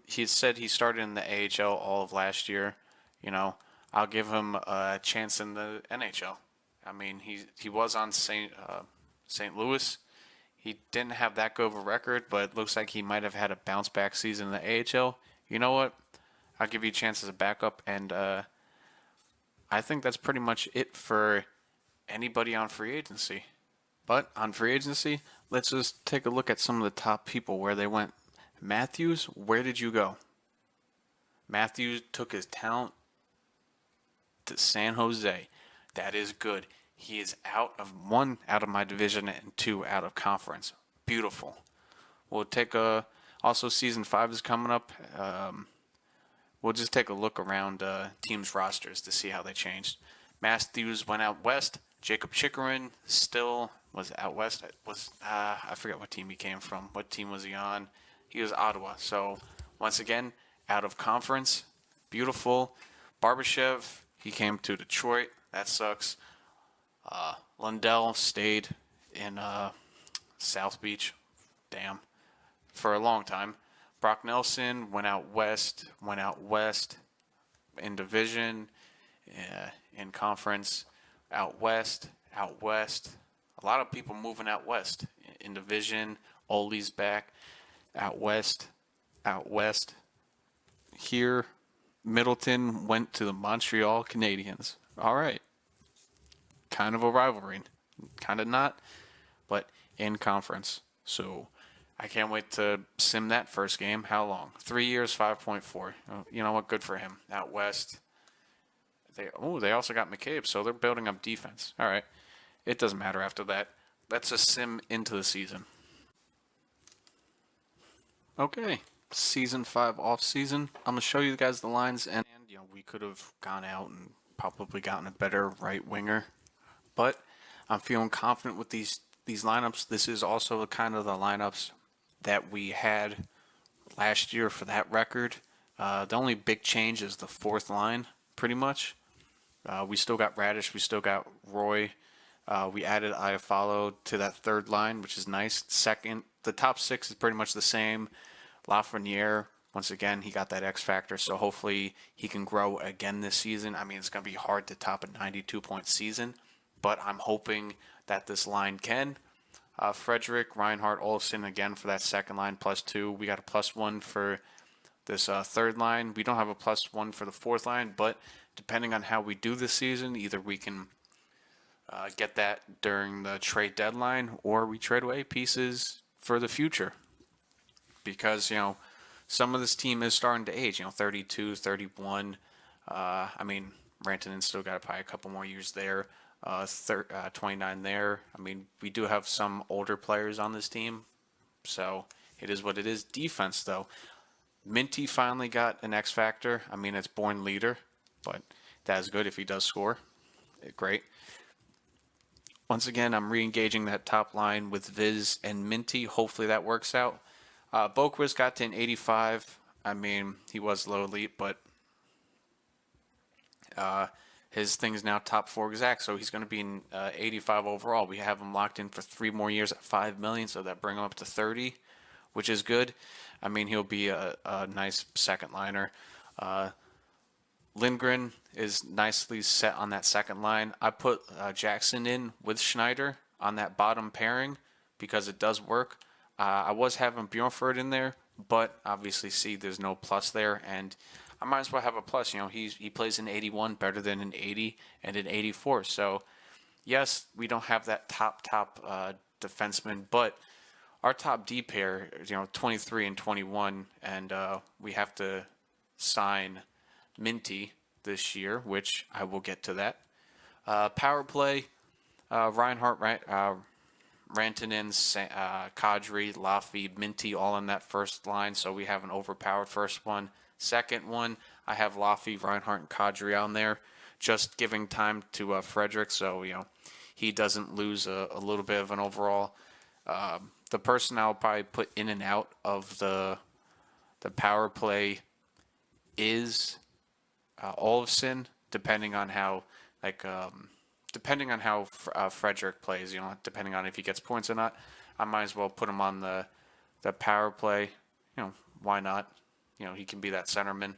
He said he started in the AHL all of last year. You know, I'll give him a chance in the NHL. I mean, he was on St. Louis. He didn't have that good of a record, but it looks like he might have had a bounce back season in the AHL. You know what? I'll give you a chance as a backup, and I think that's pretty much it for anybody on free agency. But on free agency, let's just take a look at some of the top people where they went. Matthews, where did you go? Matthews took his talent to San Jose. That is good. He is out of my division and 2 out of conference. Beautiful. We'll take also season 5 is coming up. We'll just take a look around teams' rosters to see how they changed. Matthews went out west. Jacob Chikrin still was out west. I forget what team he came from. What team was he on? He was Ottawa. So once again, out of conference. Beautiful. Barbashev, he came to Detroit. That sucks. Lundell stayed in South Beach. Damn. For a long time. Brock Nelson went out west in division, in conference, out west. A lot of people moving out west in division. Ole's back, out west. Here, Middleton went to the Montreal Canadiens. All right. Kind of a rivalry. Kind of not, but in conference. So I can't wait to sim that first game. How long? 3 years, 5.4. You know what? Good for him. Out west. They also got McCabe, so they're building up defense. All right. It doesn't matter after that. Let's just sim into the season. Okay. Season 5 off season. I'm going to show you guys the lines, and we could have gone out and probably gotten a better right winger, but I'm feeling confident with these lineups. This is also kind of the lineups that we had last year for that record. The only big change is the fourth line, pretty much. We still got Radish. We still got Roy. We added Iafallo to that third line, which is nice. Second, the top 6 is pretty much the same. Lafreniere, once again, he got that X factor, so hopefully he can grow again this season. I mean, it's going to be hard to top a 92-point season, but I'm hoping that this line can. Frederick, Reinhardt, Olsen again for that second line, +2. We got a +1 for this third line. We don't have a +1 for the fourth line, but depending on how we do this season, either we can get that during the trade deadline or we trade away pieces for the future. Because, some of this team is starting to age, 32, 31. I mean, Rantanen still got probably a couple more years there. 29 there. I mean, we do have some older players on this team, so it is what it is. Defense, though. Minty finally got an X factor. I mean, it's born leader, but that is good if he does score. Great. Once again, I'm re-engaging that top line with Viz and Minty. Hopefully that works out. Boquist got to an 85. I mean, he was low elite, but his thing is now top 4 exact, so he's going to be in 85 overall. We have him locked in for 3 more years at $5 million, so that bring him up to 30, which is good. I mean, he'll be a nice second liner. Lindgren is nicely set on that second line. I put Jackson in with Schneider on that bottom pairing because it does work. I was having Bjornford in there, but obviously, see, there's no plus there, and I might as well have a plus. You know, he plays an 81 better than an 80 and an 84. So, yes, we don't have that top defenseman, but our top D pair, 23 and 21, and we have to sign Minty this year, which I will get to that. Power play, Reinhardt, Rantanen, Kadri, Laffy, Minty all in that first line, so we have an overpowered first one. Second one, I have Laffy, Reinhardt, and Kadri on there, just giving time to Frederick, so he doesn't lose a little bit of an overall. The person I'll probably put in and out of the power play is Olofsson, depending on how Frederick plays. Depending on if he gets points or not, I might as well put him on the power play. Why not? He can be that centerman.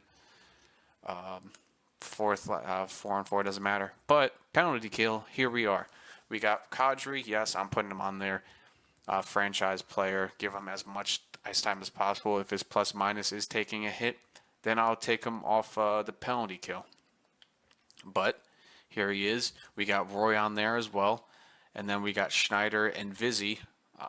Fourth, 4-on-4 doesn't matter. But penalty kill, here we are. We got Kadri. Yes, I'm putting him on there. Franchise player. Give him as much ice time as possible. If his plus minus is taking a hit, then I'll take him off the penalty kill. But here he is. We got Roy on there as well. And then we got Schneider and Vizzy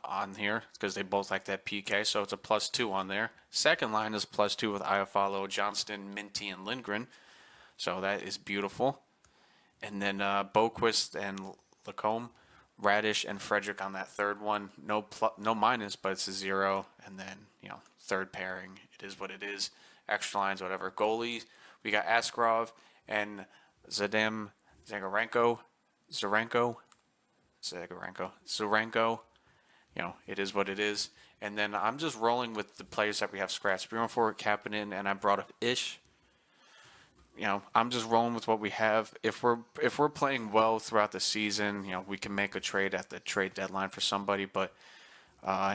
on here because they both like that PK. So it's a +2 on there. Second line is +2 with Iafallo, Johnston, Minty, and Lindgren. So that is beautiful. And then Boquist and Lacombe, Radish, and Frederick on that third one. No minus, but it's a 0. And then, third pairing. It is what it is. Extra lines, whatever. Goalies, we got Askarov and Zagorenko. It is what it is. And then I'm just rolling with the players that we have scratched. Bjornford, Kapanen, and I brought up Ish. I'm just rolling with what we have. If we're playing well throughout the season, we can make a trade at the trade deadline for somebody. But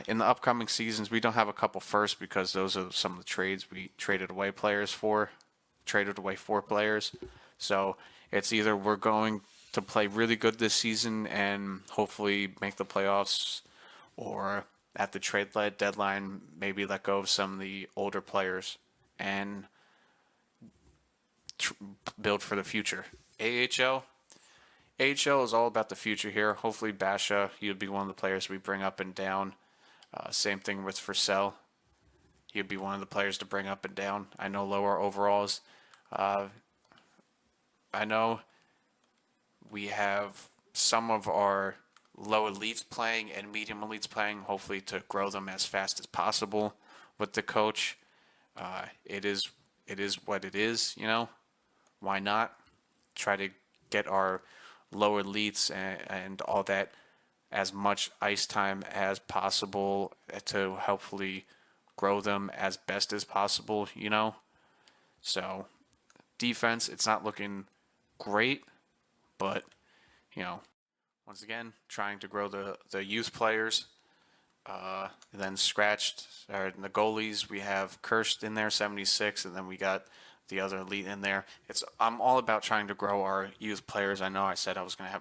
in the upcoming seasons, we don't have a couple first because those are some of the trades we traded away four players. So it's either we're going to play really good this season and hopefully make the playoffs, or at the trade deadline, maybe let go of some of the older players and build for the future. AHL is all about the future here. Hopefully Basha, he'll be one of the players we bring up and down. Same thing with Fursell. He'll be one of the players to bring up and down. I know lower overalls. I know we have some of our low elites playing and medium elites playing, hopefully to grow them as fast as possible with the coach. It is what it is, Why not try to get our lower elites and all that as much ice time as possible to hopefully grow them as best as possible, So defense, it's not looking great, but, once again, trying to grow the youth players. And then scratched, or the goalies, we have Kirst in there, 76, and then we got the other elite in there. I'm all about trying to grow our youth players. I know I said I was going to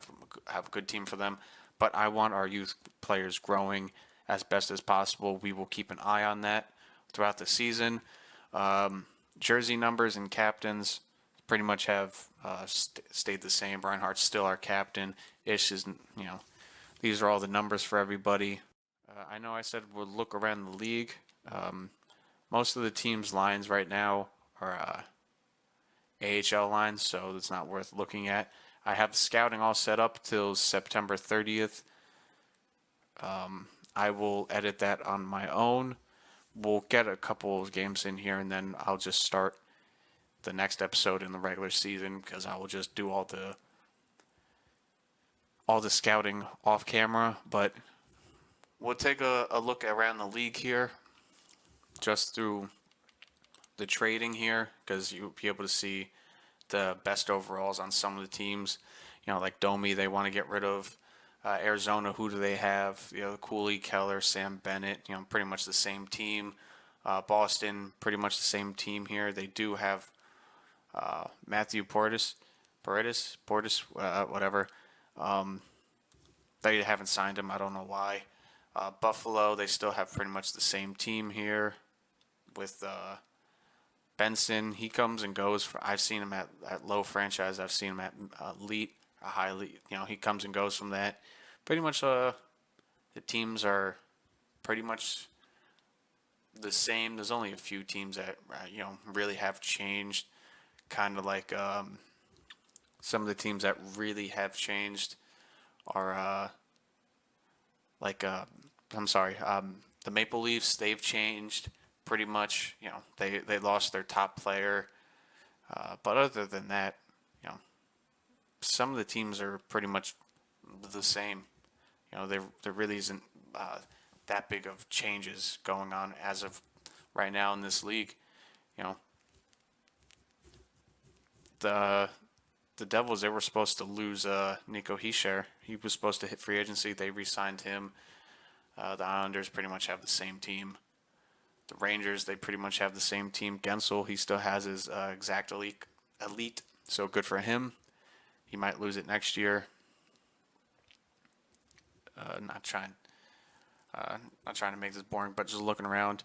have a good team for them, but I want our youth players growing as best as possible. We will keep an eye on that throughout the season. Jersey numbers and captains pretty much have stayed the same. Reinhardt's still our captain. Ish is, these are all the numbers for everybody. I know I said we'll look around the league. Most of the teams' lines right now are AHL lines, so it's not worth looking at. I have the scouting all set up till September 30th. I will edit that on my own. We'll get a couple of games in here, and then I'll just start the next episode in the regular season because I will just do all the scouting off camera. But we'll take a look around the league here, just through the trading here because you'll be able to see the best overalls on some of the teams. Like Domi, they want to get rid of. Arizona, who do they have? Cooley, Keller, Sam Bennett. Pretty much the same team. Boston, pretty much the same team here. They do have Matthew Portis, whatever. They haven't signed him. I don't know why. Buffalo, they still have pretty much the same team here with Benson. He comes and goes. I've seen him at low franchise. I've seen him at elite, a high elite. He comes and goes from that. Pretty much the teams are pretty much the same. There's only a few teams that really have changed. Kind of like some of the teams that really have changed are the Maple Leafs. They've changed pretty much. They lost their top player, but other than that, some of the teams are pretty much the same. There really isn't that big of changes going on as of right now in this league. The Devils, they were supposed to lose Nico Hischier. He was supposed to hit free agency. They re-signed him. The Islanders pretty much have the same team. The Rangers, they pretty much have the same team. Gensel, he still has his exact elite, so good for him. He might lose it next year. Not trying to make this boring, but just looking around,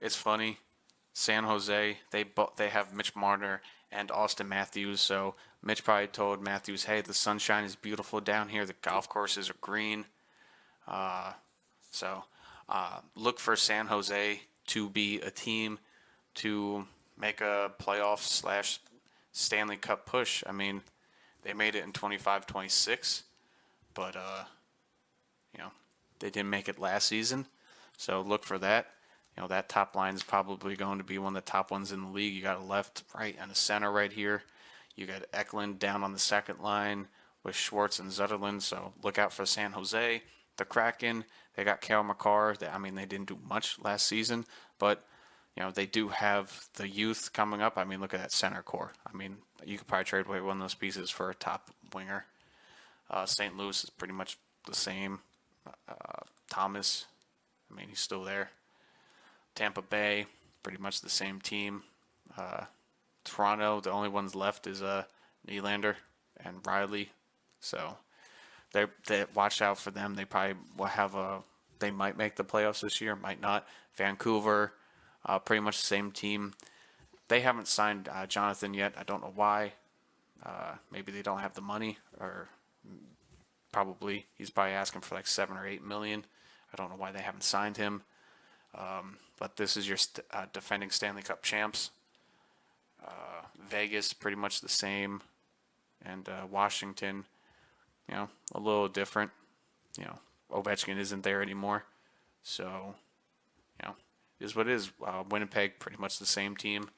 it's funny. San Jose, they have Mitch Marner and Austin Matthews. So Mitch probably told Matthews, "Hey, the sunshine is beautiful down here. The golf courses are green." So look for San Jose to be a team to make a playoff / Stanley Cup push. I mean, they made it in 25-26, but they didn't make it last season. So look for that. That top line is probably going to be one of the top ones in the league. You got a left, right, and a center right here. You got Eklund down on the second line with Schwartz and Zetterlund. So look out for San Jose. The Kraken, they got Cale Makar. They didn't do much last season, but they do have the youth coming up. I mean, look at that center core. I mean, you could probably trade away one of those pieces for a top winger. St. Louis is pretty much the same. Thomas, I mean, he's still there. Tampa Bay, pretty much the same team. Toronto, the only ones left is Nylander and Riley. So they watch out for them. They probably will have they might make the playoffs this year, might not. Vancouver, pretty much the same team. They haven't signed Jonathan yet. I don't know why. Maybe they don't have the money, or probably he's probably asking for like 7 or 8 million. I don't know why they haven't signed him. But this is your defending Stanley Cup champs. Vegas, pretty much the same. And Washington, a little different. Ovechkin isn't there anymore. So, it is what it is. Winnipeg, pretty much the same team.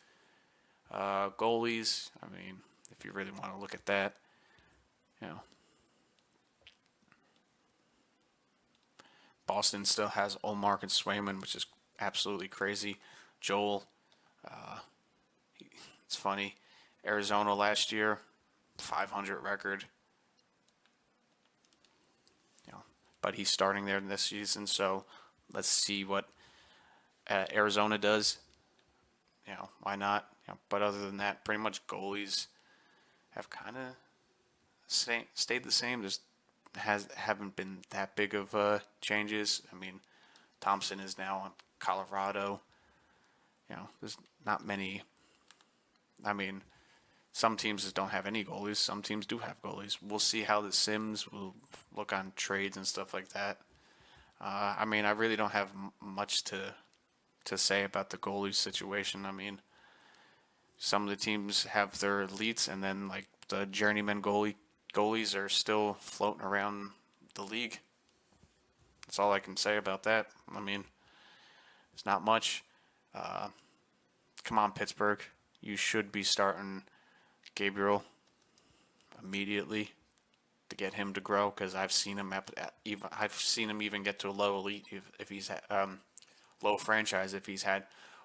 Goalies, I mean, if you really want to look at that, Boston still has Ullmark and Swayman, which is absolutely crazy. Joel, it's funny. Arizona last year, 500 record. But he's starting there this season, so let's see what Arizona does. Why not? But other than that, pretty much goalies have kind of stayed the same. Haven't been that big of changes. I mean, Thompson is now on Colorado. There's not many. I mean, some teams just don't have any goalies. Some teams do have goalies. We'll see how the Sims will look on trades and stuff like that. I mean, I really don't have much to say about the goalie situation. I mean, some of the teams have their elites, and then like the journeyman goalies are still floating around the league. That's all I can say about that. I mean, it's not much. Come on, Pittsburgh. You should be starting Gabriel immediately to get him to grow, because I've seen him even get to a low elite if he's low franchise if he's had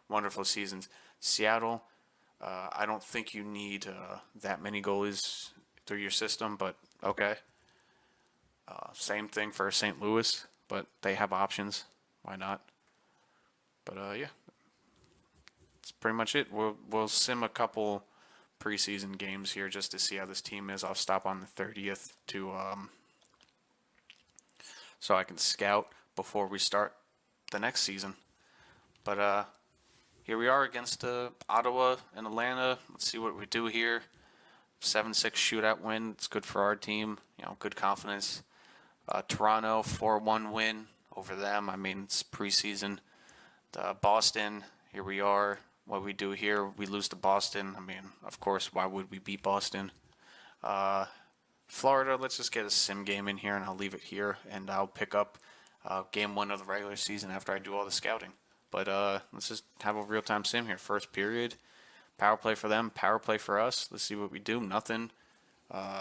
wonderful seasons. Seattle, I don't think you need that many goalies through your system, but okay. Same thing for St. Louis, but they have options. Why not? But yeah, that's pretty much it. We'll sim a couple preseason games here just to see how this team is. I'll stop on the 30th to so I can scout before we start the next season. But here we are against Ottawa and Atlanta. Let's see what we do here. 7-6 shootout win. It's good for our team. Good confidence. Toronto 4-1 win over them. I mean, it's preseason. Boston, here we are. What we do here, we lose to Boston. I mean, of course, why would we beat Boston? Florida, let's just get a sim game in here, and I'll leave it here, and I'll pick up game 1 of the regular season after I do all the scouting. But let's just have a real-time sim here. First period, power play for them, power play for us. Let's see what we do. Nothing.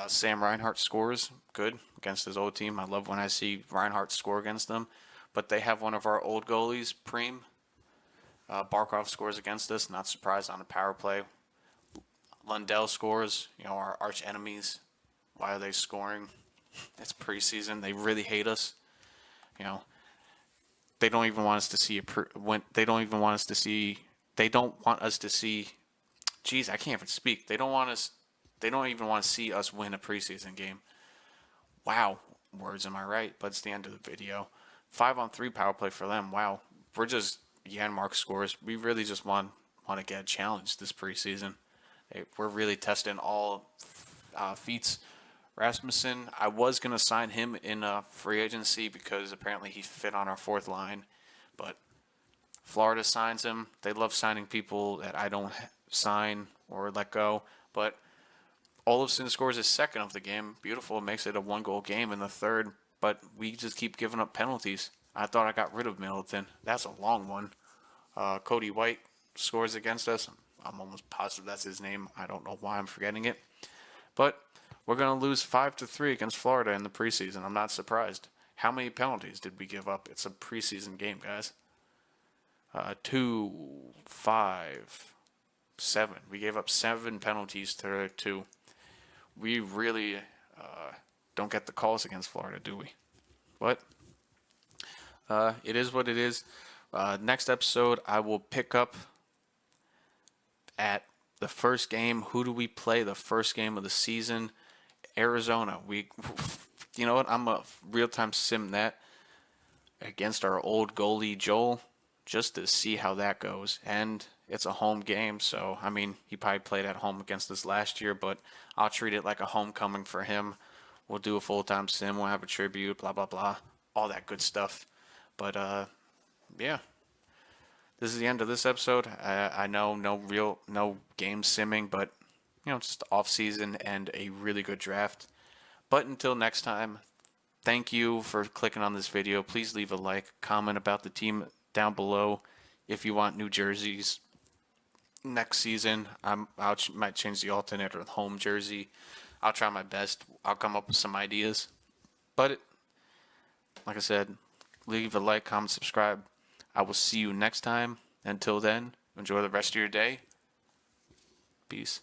Sam Reinhart scores. Good against his old team. I love when I see Reinhart score against them. But they have one of our old goalies, Preem. Barkov scores against us. Not surprised on a power play. Lundell scores. Our arch enemies. Why are they scoring? It's preseason. They really hate us. They don't even want us to see they don't even want us to see. They don't want us to see. Geez, I can't even speak. They don't want us. They don't even want to see us win a preseason game. Wow, words, am I right? But it's the end of the video. 5-on-3 power play for them. Wow, we're just Janmark scores. We really just want to get a challenge this preseason. We're really testing all feats. Rasmussen, I was going to sign him in free agency because apparently he fit on our fourth line. But Florida signs him. They love signing people that I don't sign or let go. But Olofsson scores his second of the game. Beautiful. Makes it a 1-goal game in the third. But we just keep giving up penalties. I thought I got rid of Middleton. That's a long one. Cody White scores against us. I'm almost positive that's his name. I don't know why I'm forgetting it. But we're going to lose 5-3 against Florida in the preseason. I'm not surprised. How many penalties did we give up? It's a preseason game, guys. 2, 5, 7. We gave up 7 penalties to 2. We really don't get the calls against Florida, do we? But it is what it is. Next episode, I will pick up at the first game. Who do we play the first game of the season? Arizona. You know what? I'm a real-time sim that against our old goalie Joel, just to see how that goes. And it's a home game, so I mean, he probably played at home against us last year, but I'll treat it like a homecoming for him. We'll do a full-time sim. We'll have a tribute. Blah blah blah. All that good stuff. But yeah. This is the end of this episode. I know no game simming, but just off season and a really good draft. But until next time, thank you for clicking on this video. Please leave a like, comment about the team down below. If you want new jerseys next season, I might change the alternate or the home jersey. I'll try my best. I'll come up with some ideas. But like I said, leave a like, comment, subscribe. I will see you next time. Until then, enjoy the rest of your day. Peace.